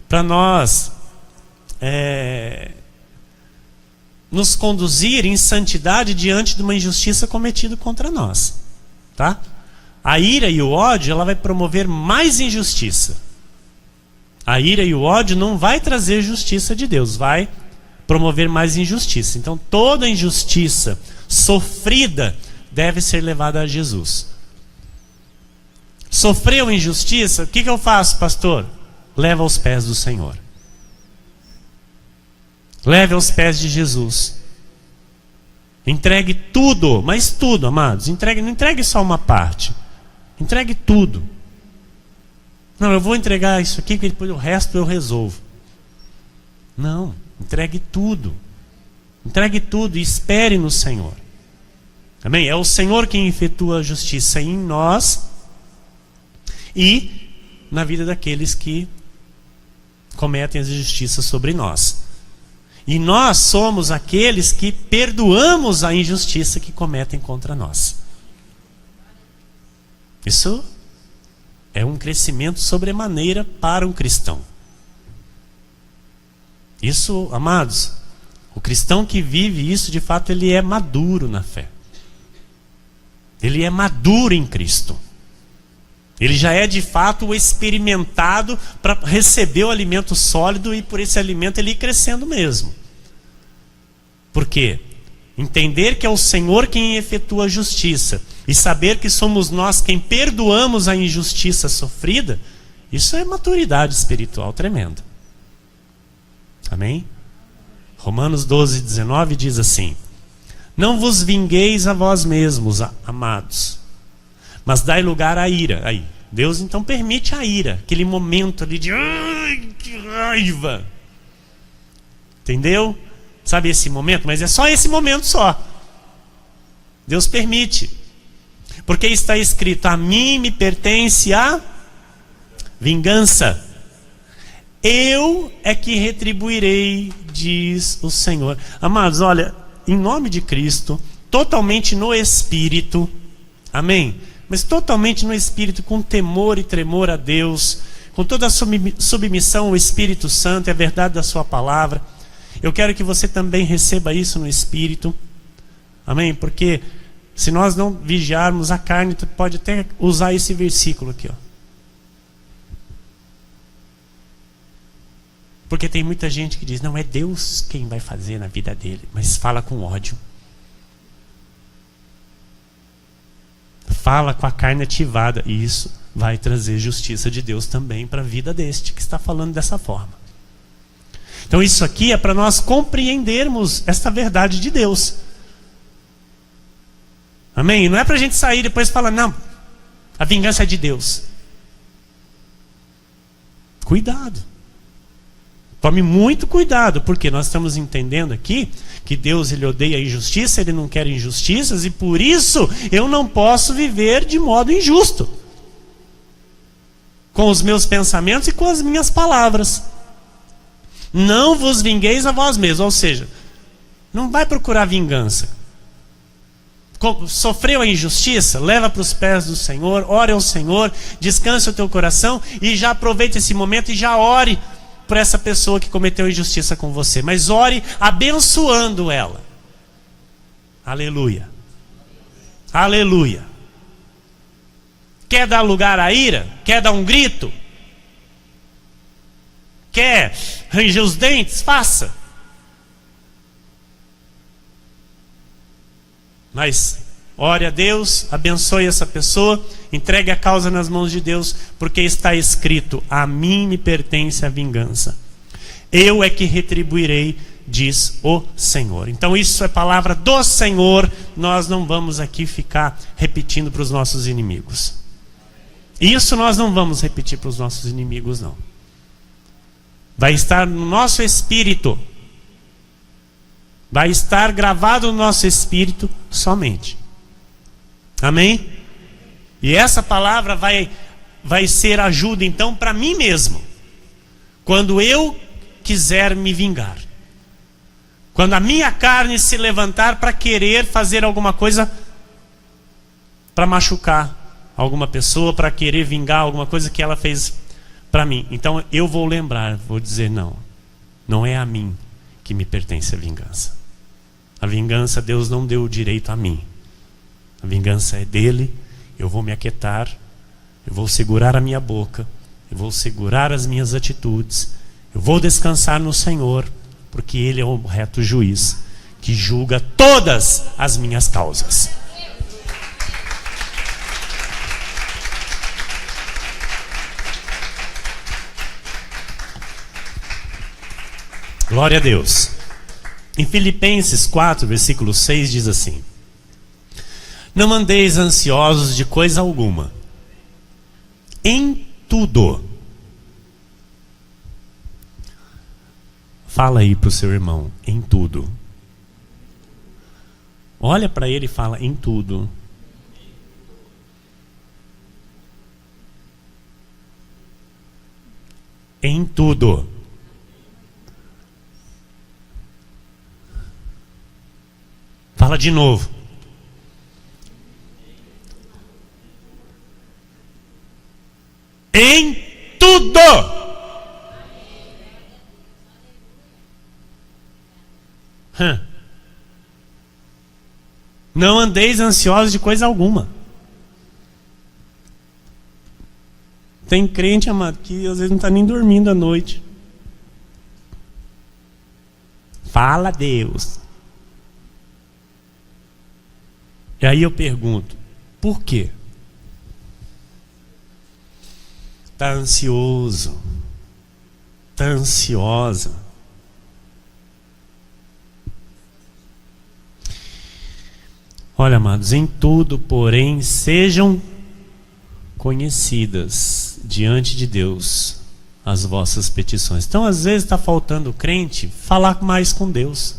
para nós nos conduzir em santidade diante de uma injustiça cometida contra nós, tá? A ira e o ódio, ela vai promover mais injustiça. A ira e o ódio não vai trazer justiça de Deus, vai promover mais injustiça. Então toda injustiça sofrida deve ser levada a Jesus. Sofreu injustiça, o que eu faço, pastor? Leva aos pés do Senhor. Leve aos pés de Jesus. Entregue tudo, mas tudo, amados. Não entregue só uma parte. Entregue tudo. Não, eu vou entregar isso aqui, que depois o resto eu resolvo. Não, entregue tudo. Entregue tudo e espere no Senhor. Amém? É o Senhor quem efetua a justiça em nós e na vida daqueles que cometem as injustiças sobre nós. E nós somos aqueles que perdoamos a injustiça que cometem contra nós. Isso é um crescimento sobremaneira para um cristão. Isso, amados, o cristão que vive isso, de fato, ele é maduro na fé. Ele é maduro em Cristo. Ele já é, de fato, experimentado para receber o alimento sólido e por esse alimento ele ir crescendo mesmo. Por quê? Entender que é o Senhor quem efetua a justiça e saber que somos nós quem perdoamos a injustiça sofrida, isso é maturidade espiritual tremenda. Amém? Romanos 12, 19 diz assim: não vos vingueis a vós mesmos, amados, mas dai lugar à ira. Aí, Deus então permite a ira, aquele momento ali de ai, que raiva. Entendeu? Sabe esse momento? Mas é só esse momento só. Deus permite. Porque está escrito: a mim me pertence a vingança. Eu é que retribuirei, diz o Senhor. Amados, olha, em nome de Cristo, totalmente no Espírito, amém? Mas totalmente no Espírito, com temor e tremor a Deus, com toda a submissão ao Espírito Santo e a verdade da sua palavra. Eu quero que você também receba isso no Espírito, amém? Porque se nós não vigiarmos, a carne pode até usar esse versículo aqui, ó. Porque tem muita gente que diz: não, é Deus quem vai fazer na vida dele, mas fala com ódio. Fala com a carne ativada, e isso vai trazer justiça de Deus também para a vida deste que está falando dessa forma. Então isso aqui é para nós compreendermos esta verdade de Deus. Amém? Não é para a gente sair e depois falar: não, a vingança é de Deus. Cuidado. Tome muito cuidado, porque nós estamos entendendo aqui que Deus, ele odeia a injustiça, ele não quer injustiças, e por isso eu não posso viver de modo injusto com os meus pensamentos e com as minhas palavras. Não vos vingueis a vós mesmos, ou seja, não vai procurar vingança. Sofreu a injustiça, leva para os pés do Senhor, ore ao Senhor, descanse o teu coração e já aproveite esse momento e já ore por essa pessoa que cometeu injustiça com você, mas ore abençoando ela. Aleluia. Aleluia. Quer dar lugar à ira? Quer dar um grito? Quer ranger os dentes? Faça. Mas ore a Deus, abençoe essa pessoa, entregue a causa nas mãos de Deus, porque está escrito: a mim me pertence a vingança. Eu é que retribuirei, diz o Senhor. Então isso é palavra do Senhor, nós não vamos aqui ficar repetindo para os nossos inimigos. Isso nós não vamos repetir para os nossos inimigos, não. Vai estar no nosso espírito. Vai estar gravado no nosso espírito somente. Amém? E essa palavra vai ser ajuda então para mim mesmo. Quando eu quiser me vingar. Quando a minha carne se levantar para querer fazer alguma coisa para machucar alguma pessoa, para querer vingar alguma coisa que ela fez para mim. Então eu vou lembrar, vou dizer: não, não é a mim que me pertence a vingança. A vingança Deus não deu o direito a mim. A vingança é dele. Eu vou me aquietar, eu vou segurar a minha boca, eu vou segurar as minhas atitudes, eu vou descansar no Senhor, porque ele é o reto juiz que julga todas as minhas causas. Glória a Deus. Em Filipenses 4, versículo 6 diz assim: não andeis ansiosos de coisa alguma, em tudo. Fala aí para o seu irmão: em tudo. Olha para ele e fala: em tudo. Em tudo. Fala de novo. Em tudo. Não andeis ansiosos de coisa alguma. Tem crente, amado, que às vezes não está nem dormindo à noite. Fala, Deus. E aí eu pergunto: por quê? Está ansioso, está ansiosa. Olha, amados, em tudo, porém, sejam conhecidas diante de Deus as vossas petições. Então, às vezes, está faltando o crente falar mais com Deus.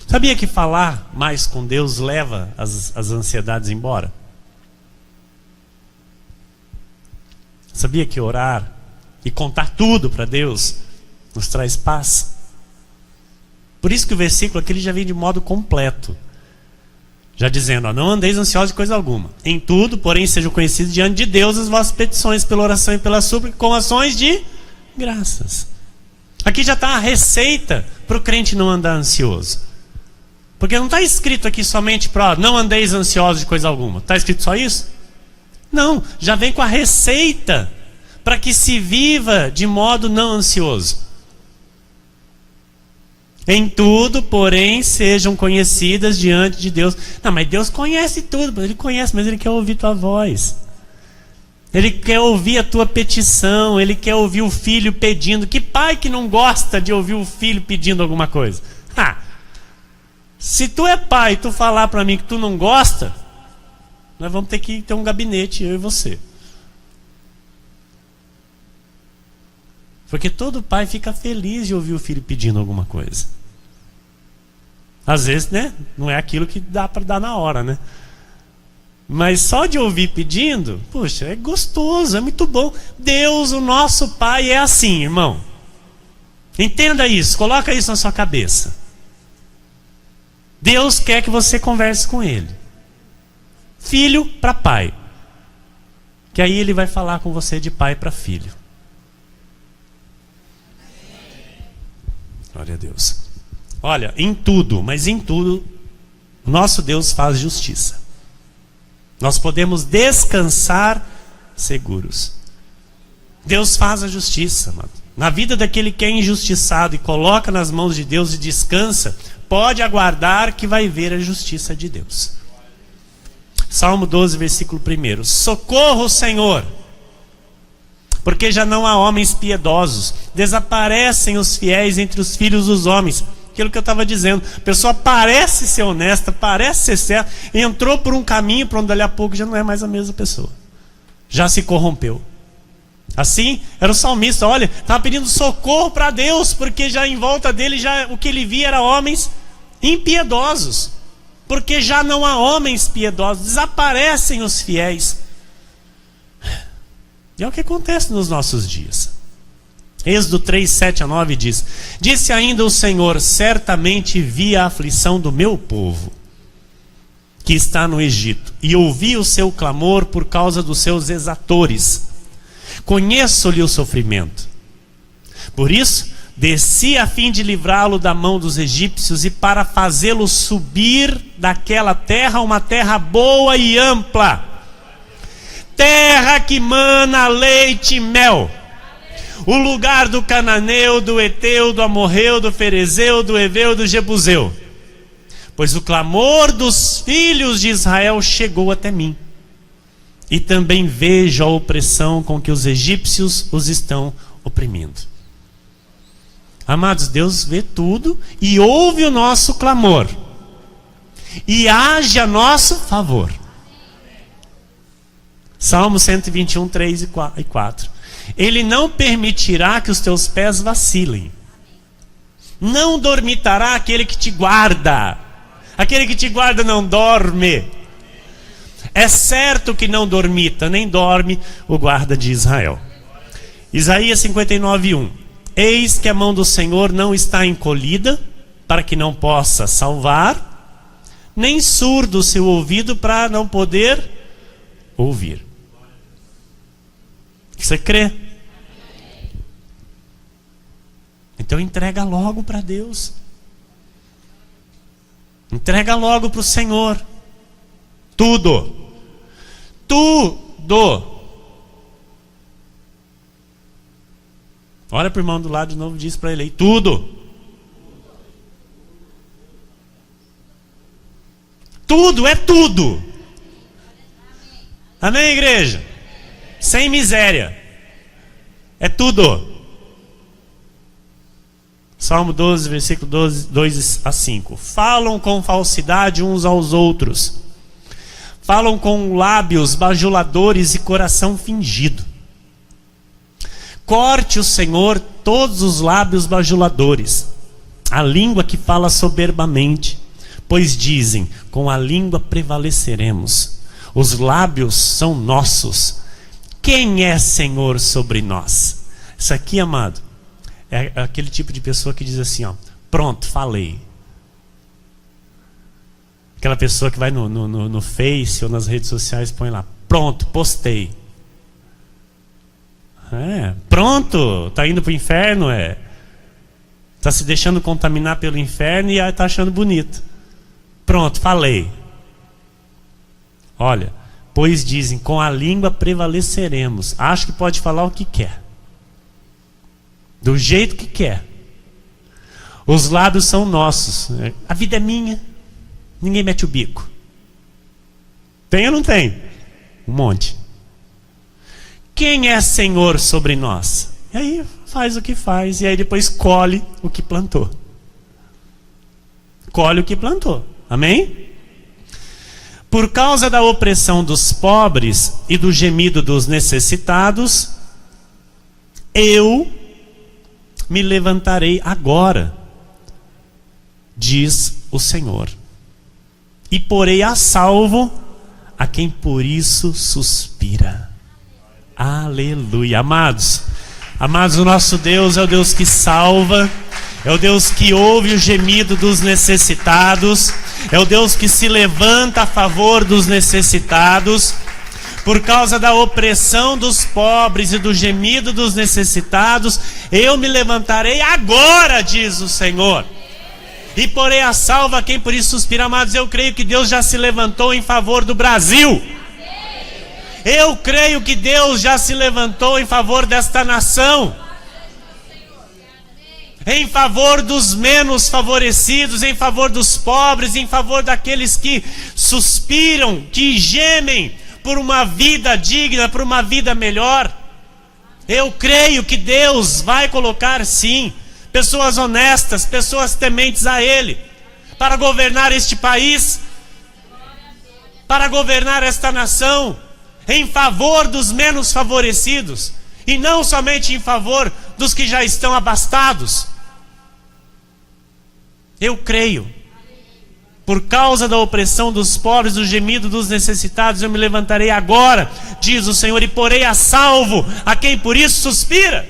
Sabia que falar mais com Deus leva as ansiedades embora? Sabia que orar e contar tudo para Deus nos traz paz? Por isso que o versículo aqui ele já vem de modo completo. Já dizendo, ó, não andeis ansiosos de coisa alguma. Em tudo, porém, sejam conhecidos diante de Deus as vossas petições, pela oração e pela súplica, com ações de graças. Aqui já está a receita para o crente não andar ansioso. Porque não está escrito aqui somente para não andeis ansiosos de coisa alguma. Está escrito só isso? Não, já vem com a receita para que se viva de modo não ansioso. Em tudo, porém, sejam conhecidas diante de Deus. Não, mas Deus conhece tudo. Ele conhece, mas Ele quer ouvir tua voz. Ele quer ouvir a tua petição. Ele quer ouvir o filho pedindo. Que pai que não gosta de ouvir o filho pedindo alguma coisa? Se tu é pai e tu falar para mim que tu não gosta, nós vamos ter que ter um gabinete, eu e você. Porque todo pai fica feliz de ouvir o filho pedindo alguma coisa. Às vezes, né? Não é aquilo que dá para dar na hora, né? Mas só de ouvir pedindo, poxa, é gostoso, é muito bom. Deus, o nosso Pai, é assim, irmão. Entenda isso, coloca isso na sua cabeça. Deus quer que você converse com Ele. Filho para pai. Que aí Ele vai falar com você de pai para filho. Glória a Deus. Olha, em tudo, mas em tudo, nosso Deus faz justiça. Nós podemos descansar seguros. Deus faz a justiça, mano. Na vida daquele que é injustiçado e coloca nas mãos de Deus e descansa, pode aguardar que vai ver a justiça de Deus. Salmo 12, versículo 1. Socorro, Senhor, porque já não há homens piedosos. Desaparecem os fiéis entre os filhos dos homens. Aquilo que eu estava dizendo. A pessoa parece ser honesta, parece ser certa, entrou por um caminho para onde dali a pouco já não é mais a mesma pessoa. Já se corrompeu. Assim, era o salmista, olha, estava pedindo socorro para Deus, porque já em volta dele, já o que ele via era homens impiedosos. Porque já não há homens piedosos, desaparecem os fiéis. E é o que acontece nos nossos dias. Êxodo 3, 7 a 9 diz: disse ainda o Senhor, certamente vi a aflição do meu povo, que está no Egito, e ouvi o seu clamor por causa dos seus exatores. Conheço-lhe o sofrimento. Por isso, desci a fim de livrá-lo da mão dos egípcios e para fazê-lo subir daquela terra, uma terra boa e ampla, terra que mana leite e mel, o lugar do cananeu, do eteu, do amorreu, do ferezeu, do heveu, do jebuseu. Pois o clamor dos filhos de Israel chegou até mim, e também vejo a opressão com que os egípcios os estão oprimindo. Amados, Deus vê tudo e ouve o nosso clamor e age a nosso favor. Salmo 121, 3 e 4. Ele não permitirá que os teus pés vacilem. Não dormitará aquele que te guarda. Aquele que te guarda não dorme. É certo que não dormita, nem dorme o guarda de Israel. Isaías 59, 1. Eis que a mão do Senhor não está encolhida, para que não possa salvar, nem surdo o seu ouvido para não poder ouvir. Você crê? Então entrega logo para Deus. Entrega logo para o Senhor. Tudo. Tudo. Olha para o irmão do lado de novo e diz para ele aí: tudo. Tudo é tudo. Amém, igreja? Sem miséria. É tudo. Salmo 12, versículo 2 a 5. Falam com falsidade uns aos outros. falam com lábios bajuladores e coração fingido. Corte o Senhor todos os lábios bajuladores, a língua que fala soberbamente, pois dizem, com a língua prevaleceremos. Os lábios são nossos. Quem é Senhor sobre nós? Isso aqui, amado, é aquele tipo de pessoa que diz assim, ó, pronto, falei. Aquela pessoa que vai no Face ou nas redes sociais, põe lá, pronto, postei. Pronto, tá indo pro inferno, tá se deixando contaminar pelo inferno e tá achando bonito. Pronto, falei. Olha, pois dizem, com a língua prevaleceremos. Acho que pode falar o que quer, do jeito que quer. Os lábios são nossos. A vida é minha, ninguém mete o bico. Tem ou não tem? Um monte. Quem é Senhor sobre nós? E aí faz o que faz, e aí depois colhe o que plantou. Colhe o que plantou. Amém? Por causa da opressão dos pobres e do gemido dos necessitados, eu me levantarei agora, diz o Senhor, e porei a salvo a quem por isso suspira. Aleluia. Amados, o nosso Deus é o Deus que salva, é o Deus que ouve o gemido dos necessitados, é o Deus que se levanta a favor dos necessitados. Por causa da opressão dos pobres e do gemido dos necessitados, eu me levantarei agora, diz o Senhor, e porei a salvo a quem por isso suspira. Amados, eu creio que Deus já se levantou em favor do Brasil. Eu creio que Deus já se levantou em favor desta nação, em favor dos menos favorecidos, em favor dos pobres, em favor daqueles que suspiram, que gemem por uma vida digna, por uma vida melhor. Eu creio que Deus vai colocar, sim, pessoas honestas, pessoas tementes a Ele, para governar este país, para governar esta nação, em favor dos menos favorecidos, e não somente em favor dos que já estão abastados. Eu creio. Por causa da opressão dos pobres, do gemido dos necessitados, eu me levantarei agora, diz o Senhor, e porei a salvo a quem por isso suspira.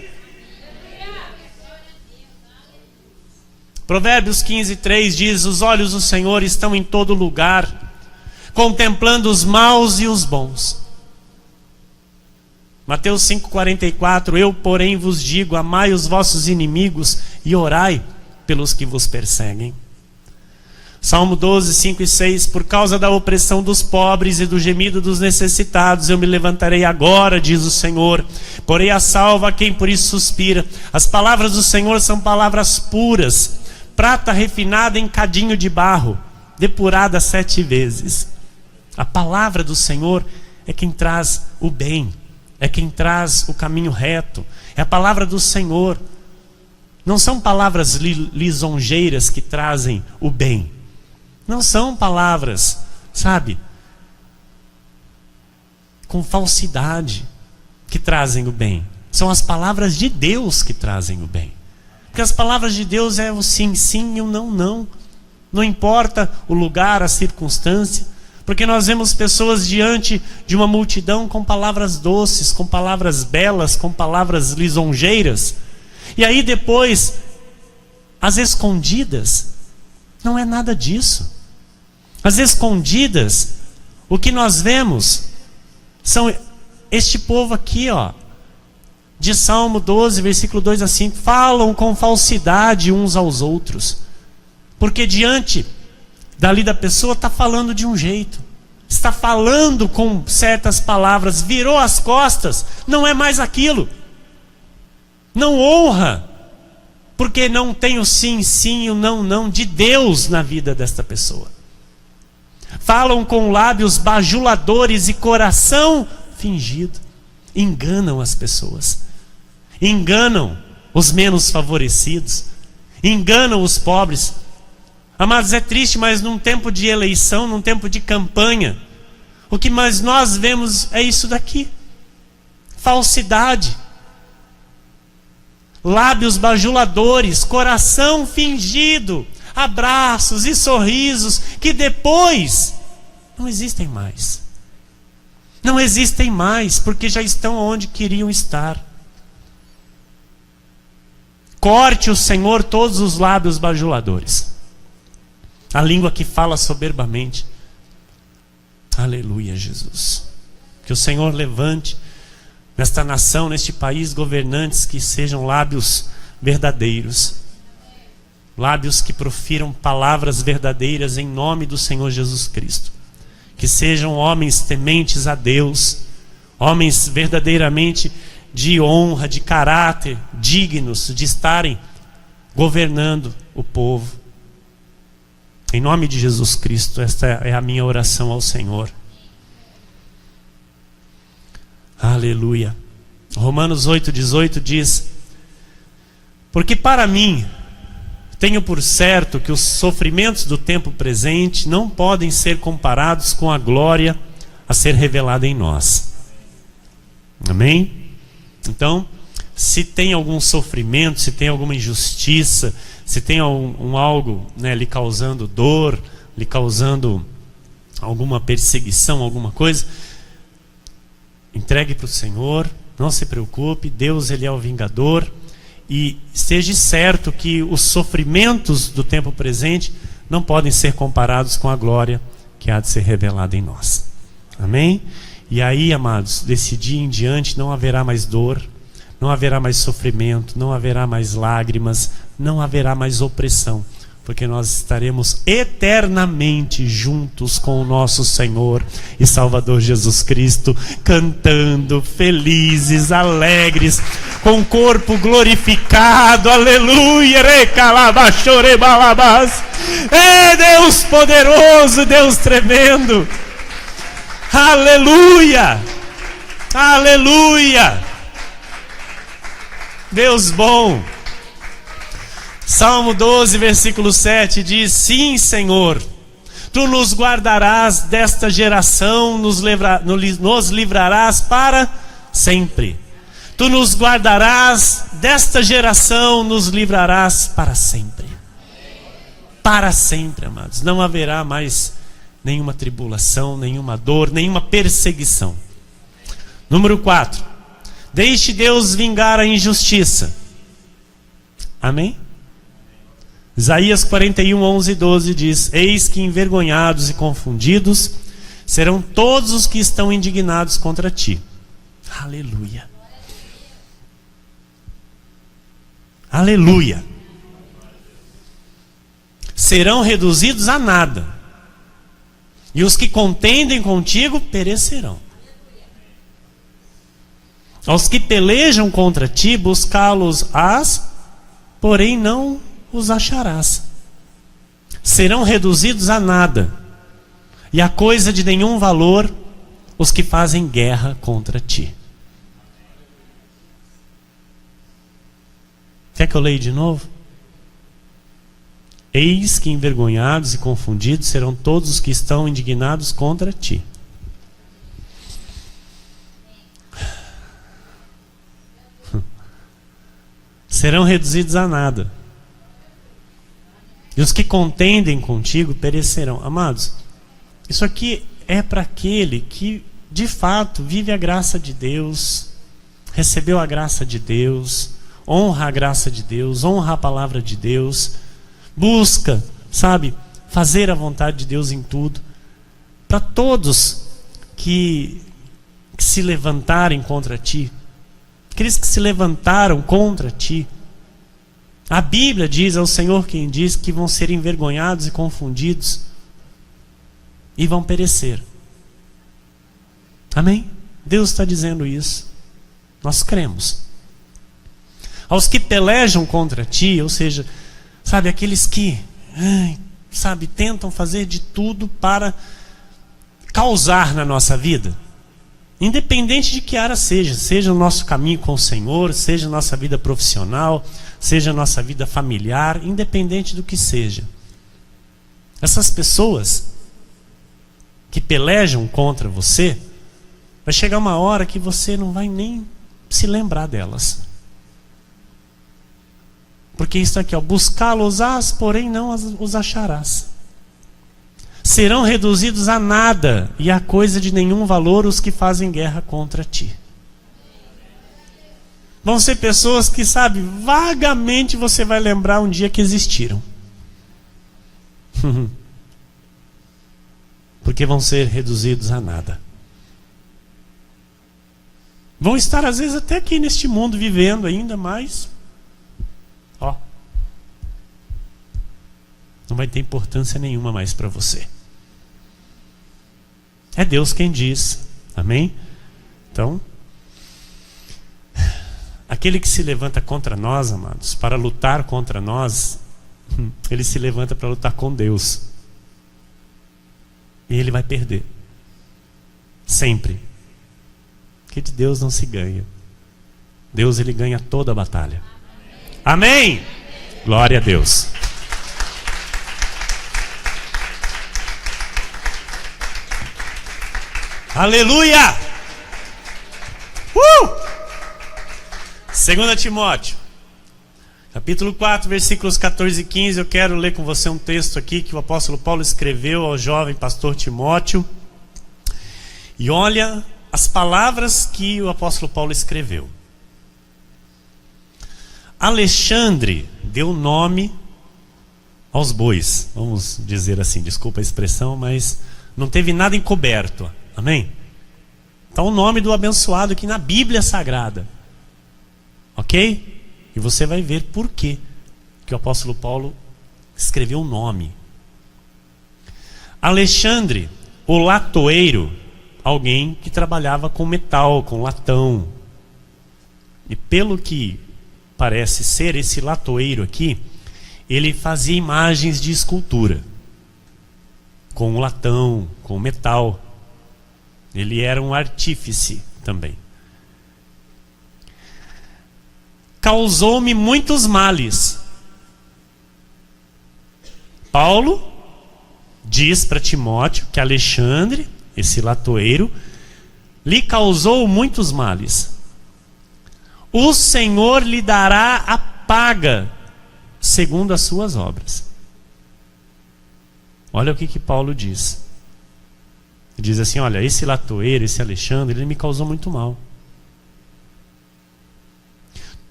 Provérbios 15:3 diz, os olhos do Senhor estão em todo lugar, contemplando os maus e os bons. Mateus 5:44, eu porém vos digo, amai os vossos inimigos e orai pelos que vos perseguem. Salmo 12, 5 e 6, por causa da opressão dos pobres e do gemido dos necessitados, eu me levantarei agora, diz o Senhor, porei a salvo a quem por isso suspira. As palavras do Senhor são palavras puras, prata refinada em cadinho de barro, depurada 7 vezes. A palavra do Senhor é quem traz o bem, é quem traz o caminho reto, é a palavra do Senhor. Não são palavras lisonjeiras que trazem o bem. Não são palavras, sabe, com falsidade que trazem o bem. São as palavras de Deus que trazem o bem. Porque as palavras de Deus é o sim, sim e o não, não. Não importa o lugar, a circunstância. Porque nós vemos pessoas diante de uma multidão com palavras doces, com palavras belas, com palavras lisonjeiras. E aí depois, as escondidas, não é nada disso. As escondidas, o que nós vemos são este povo aqui, ó, de Salmo 12, versículo 2 a 5, falam com falsidade uns aos outros, porque diante dali da pessoa está falando de um jeito, está falando com certas palavras, virou as costas, não é mais aquilo, não honra, porque não tem o sim, sim e o não, não de Deus na vida desta pessoa. Falam com lábios bajuladores e coração fingido. Enganam as pessoas. Enganam os menos favorecidos. Enganam os pobres. Amados, é triste, mas num tempo de eleição, num tempo de campanha, O que mais nós vemos é isso daqui: falsidade, lábios bajuladores, coração fingido, abraços e sorrisos que depois não existem mais. Não existem mais, porque já estão onde queriam estar. Corte o Senhor todos os lábios bajuladores, a língua que fala soberbamente. Aleluia, Jesus. Que o Senhor levante nesta nação, neste país, governantes que sejam lábios verdadeiros, lábios que profiram palavras verdadeiras em nome do Senhor Jesus Cristo. Que sejam homens tementes a Deus, homens verdadeiramente de honra, de caráter, dignos de estarem governando o povo. Em nome de Jesus Cristo, esta é a minha oração ao Senhor. Aleluia. Romanos 8,18 diz: porque para mim tenho por certo que os sofrimentos do tempo presente não podem ser comparados com a glória a ser revelada em nós. Amém? Então, se tem algum sofrimento, se tem alguma injustiça, se tem algo, né, lhe causando dor, lhe causando alguma perseguição, alguma coisa, entregue para o Senhor, não se preocupe, Deus, Ele é o vingador, e esteja certo que os sofrimentos do tempo presente não podem ser comparados com a glória que há de ser revelada em nós. Amém? E aí, amados, desse dia em diante não haverá mais dor, não haverá mais sofrimento, não haverá mais lágrimas, não haverá mais opressão, porque nós estaremos eternamente juntos com o nosso Senhor e Salvador Jesus Cristo, cantando, felizes, alegres, com o corpo glorificado. Aleluia! É Deus poderoso, Deus tremendo. Aleluia! Aleluia! Deus bom. Salmo 12, versículo 7 diz: sim, Senhor, Tu nos guardarás desta geração, nos livrarás para sempre. Tu nos guardarás desta geração, nos livrarás para sempre. Para sempre, amados. Não haverá mais nenhuma tribulação, nenhuma dor, nenhuma perseguição. Número 4. Deixe Deus vingar a injustiça. Amém? Isaías 41, 11 e 12 diz: eis que envergonhados e confundidos serão todos os que estão indignados contra ti. Aleluia. Aleluia. Serão reduzidos a nada, e os que contendem contigo perecerão. Aos que pelejam contra ti, buscá-los-ás, porém não os acharás. Serão reduzidos a nada, e a coisa de nenhum valor os que fazem guerra contra ti. Quer que eu leia de novo? Eis que envergonhados e confundidos serão todos os que estão indignados contra ti. Serão reduzidos a nada, e os que contendem contigo perecerão. Amados, isso aqui é para aquele que de fato vive a graça de Deus, recebeu a graça de Deus, honra a graça de Deus, honra a palavra de Deus, busca, sabe, fazer a vontade de Deus em tudo. Para todos que se levantarem contra ti, aqueles que se levantaram contra ti, a Bíblia diz, é o Senhor quem diz, que vão ser envergonhados e confundidos e vão perecer. Amém? Deus está dizendo isso. Nós cremos. Aos que pelejam contra ti, ou seja, sabe, aqueles que, sabe, tentam fazer de tudo para causar na nossa vida, independente de que área seja o nosso caminho com o Senhor, seja a nossa vida profissional, seja a nossa vida familiar, independente do que seja. Essas pessoas que pelejam contra você, vai chegar uma hora que você não vai nem se lembrar delas. Porque isso aqui, ó, buscá-los-ás, porém não os acharás. Serão reduzidos a nada e a coisa de nenhum valor os que fazem guerra contra ti. Vão ser pessoas que, sabe, vagamente você vai lembrar um dia que existiram. Porque vão ser reduzidos a nada. Vão estar às vezes até aqui neste mundo vivendo ainda, mas ó, não vai ter importância nenhuma mais para você. É Deus quem diz. Amém? Então, aquele que se levanta contra nós, amados, para lutar contra nós, ele se levanta para lutar com Deus. E ele vai perder. Sempre. Porque de Deus não se ganha. Deus, ele ganha toda a batalha. Amém? Glória a Deus. Aleluia! 2 Timóteo, capítulo 4, versículos 14 e 15. Eu quero ler com você um texto aqui que o apóstolo Paulo escreveu ao jovem pastor Timóteo. E olha as palavras que o apóstolo Paulo escreveu. Alexandre deu nome aos bois, vamos dizer assim, desculpa a expressão, mas não teve nada encoberto. Amém? Então o nome do abençoado aqui na Bíblia Sagrada. Ok? E você vai ver por que o apóstolo Paulo escreveu um nome. Alexandre, o latoeiro, alguém que trabalhava com metal, com latão. E pelo que parece ser esse latoeiro aqui, ele fazia imagens de escultura com latão, com metal. Ele era um artífice também. Causou-me muitos males. Paulo diz para Timóteo que Alexandre, esse latoeiro, lhe causou muitos males. O Senhor lhe dará a paga segundo as suas obras. Olha o que Paulo diz. Ele diz assim: olha, esse latoeiro, esse Alexandre, ele me causou muito mal.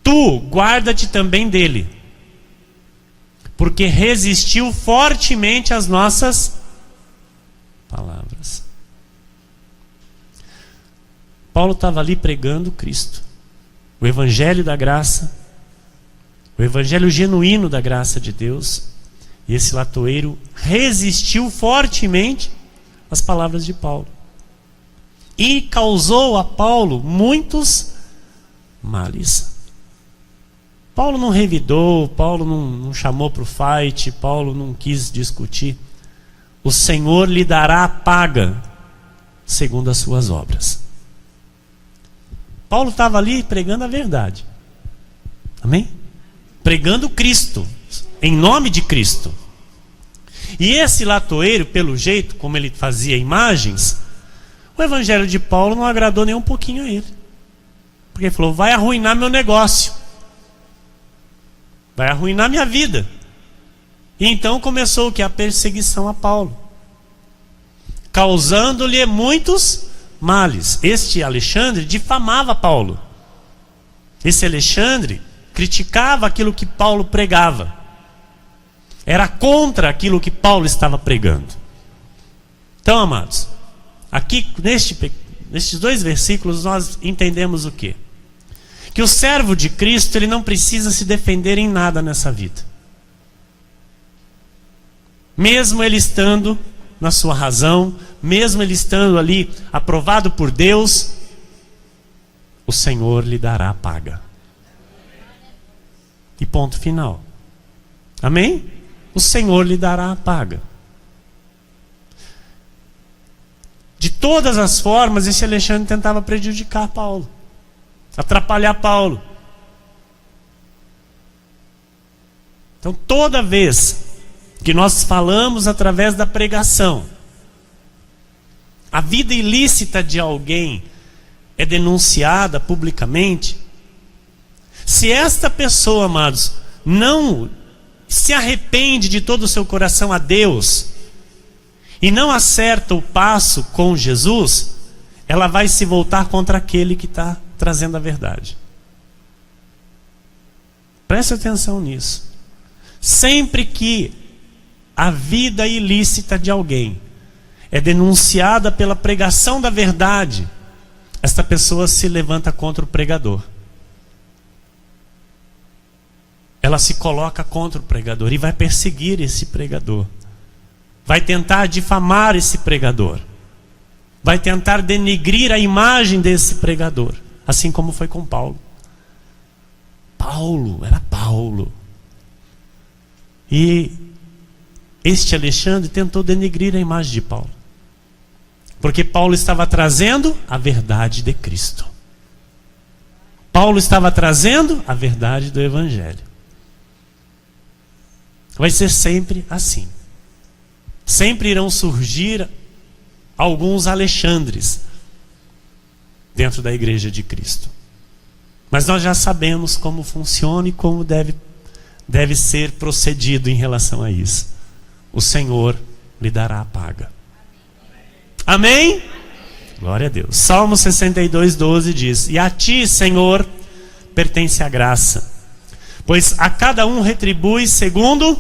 Tu guarda-te também dele, porque resistiu fortemente às nossas palavras. Paulo estava ali pregando Cristo, o evangelho da graça, o evangelho genuíno da graça de Deus. E esse latoeiro resistiu fortemente às palavras de Paulo e causou a Paulo muitos males. Paulo não revidou, Paulo não chamou para o fight, Paulo não quis discutir. O Senhor lhe dará a paga segundo as suas obras. Paulo estava ali pregando a verdade. Amém? Pregando Cristo, em nome de Cristo. E esse latoeiro, pelo jeito como ele fazia imagens, o evangelho de Paulo não agradou nem um pouquinho a ele. Porque ele falou: vai arruinar meu negócio, vai arruinar minha vida. E então começou o que? A perseguição a Paulo, causando-lhe muitos males. Este Alexandre difamava Paulo. Esse Alexandre criticava aquilo que Paulo pregava. Era contra aquilo que Paulo estava pregando. Então, amados, aqui nestes dois versículos nós entendemos o quê? Que o servo de Cristo, ele não precisa se defender em nada nessa vida. Mesmo ele estando na sua razão, mesmo ele estando ali aprovado por Deus, o Senhor lhe dará a paga. E ponto final. Amém? O Senhor lhe dará a paga. De todas as formas, esse Alexandre tentava prejudicar Paulo, atrapalhar Paulo. Então, toda vez que nós falamos através da pregação, a vida ilícita de alguém é denunciada publicamente, se esta pessoa, amados, não se arrepende de todo o seu coração a Deus e não acerta o passo com Jesus, ela vai se voltar contra aquele que está trazendo a verdade. Preste atenção nisso. Sempre que a vida ilícita de alguém é denunciada pela pregação da verdade, esta pessoa se levanta contra o pregador. Ela se coloca contra o pregador e vai perseguir esse pregador. Vai tentar difamar esse pregador. Vai tentar denegrir a imagem desse pregador. Assim como foi com Paulo. Paulo, era Paulo. E este Alexandre tentou denegrir a imagem de Paulo. Porque Paulo estava trazendo a verdade de Cristo. Paulo estava trazendo a verdade do Evangelho. Vai ser sempre assim. Sempre irão surgir alguns Alexandres dentro da igreja de Cristo. Mas nós já sabemos como funciona e como deve ser procedido em relação a isso. O Senhor lhe dará a paga. Amém? Glória a Deus. Salmo 62:12 diz: e a ti, Senhor, pertence a graça, pois a cada um retribui segundo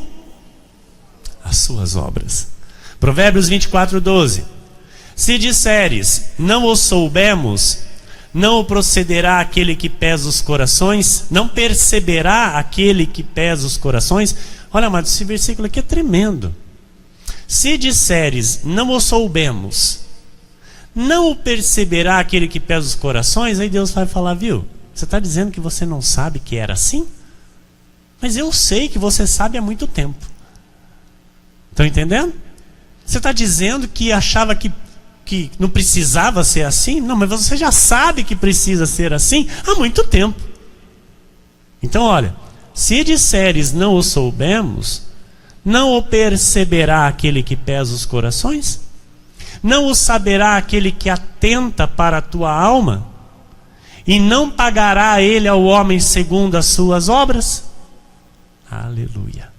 as suas obras. Provérbios 24:12. Se disseres, não o soubemos, não o procederá aquele que pesa os corações, não perceberá aquele que pesa os corações. Olha, amado, esse versículo aqui é tremendo. Se disseres, não o soubemos, não o perceberá aquele que pesa os corações, aí Deus vai falar, viu? Você está dizendo que você não sabe que era assim? Mas eu sei que você sabe há muito tempo. Estão entendendo? Você está dizendo que achava que não precisava ser assim? Não, mas você já sabe que precisa ser assim há muito tempo. Então olha, se disseres não o soubemos, não o perceberá aquele que pesa os corações? Não o saberá aquele que atenta para a tua alma? E não pagará ele ao homem segundo as suas obras? Aleluia.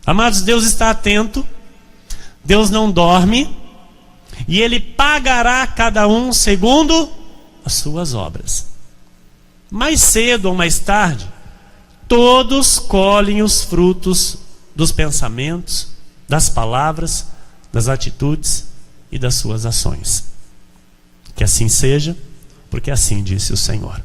Amados, Deus está atento, Deus não dorme, e Ele pagará cada um segundo as suas obras. Mais cedo ou mais tarde, todos colhem os frutos dos pensamentos, das palavras, das atitudes e das suas ações. Que assim seja, porque assim disse o Senhor.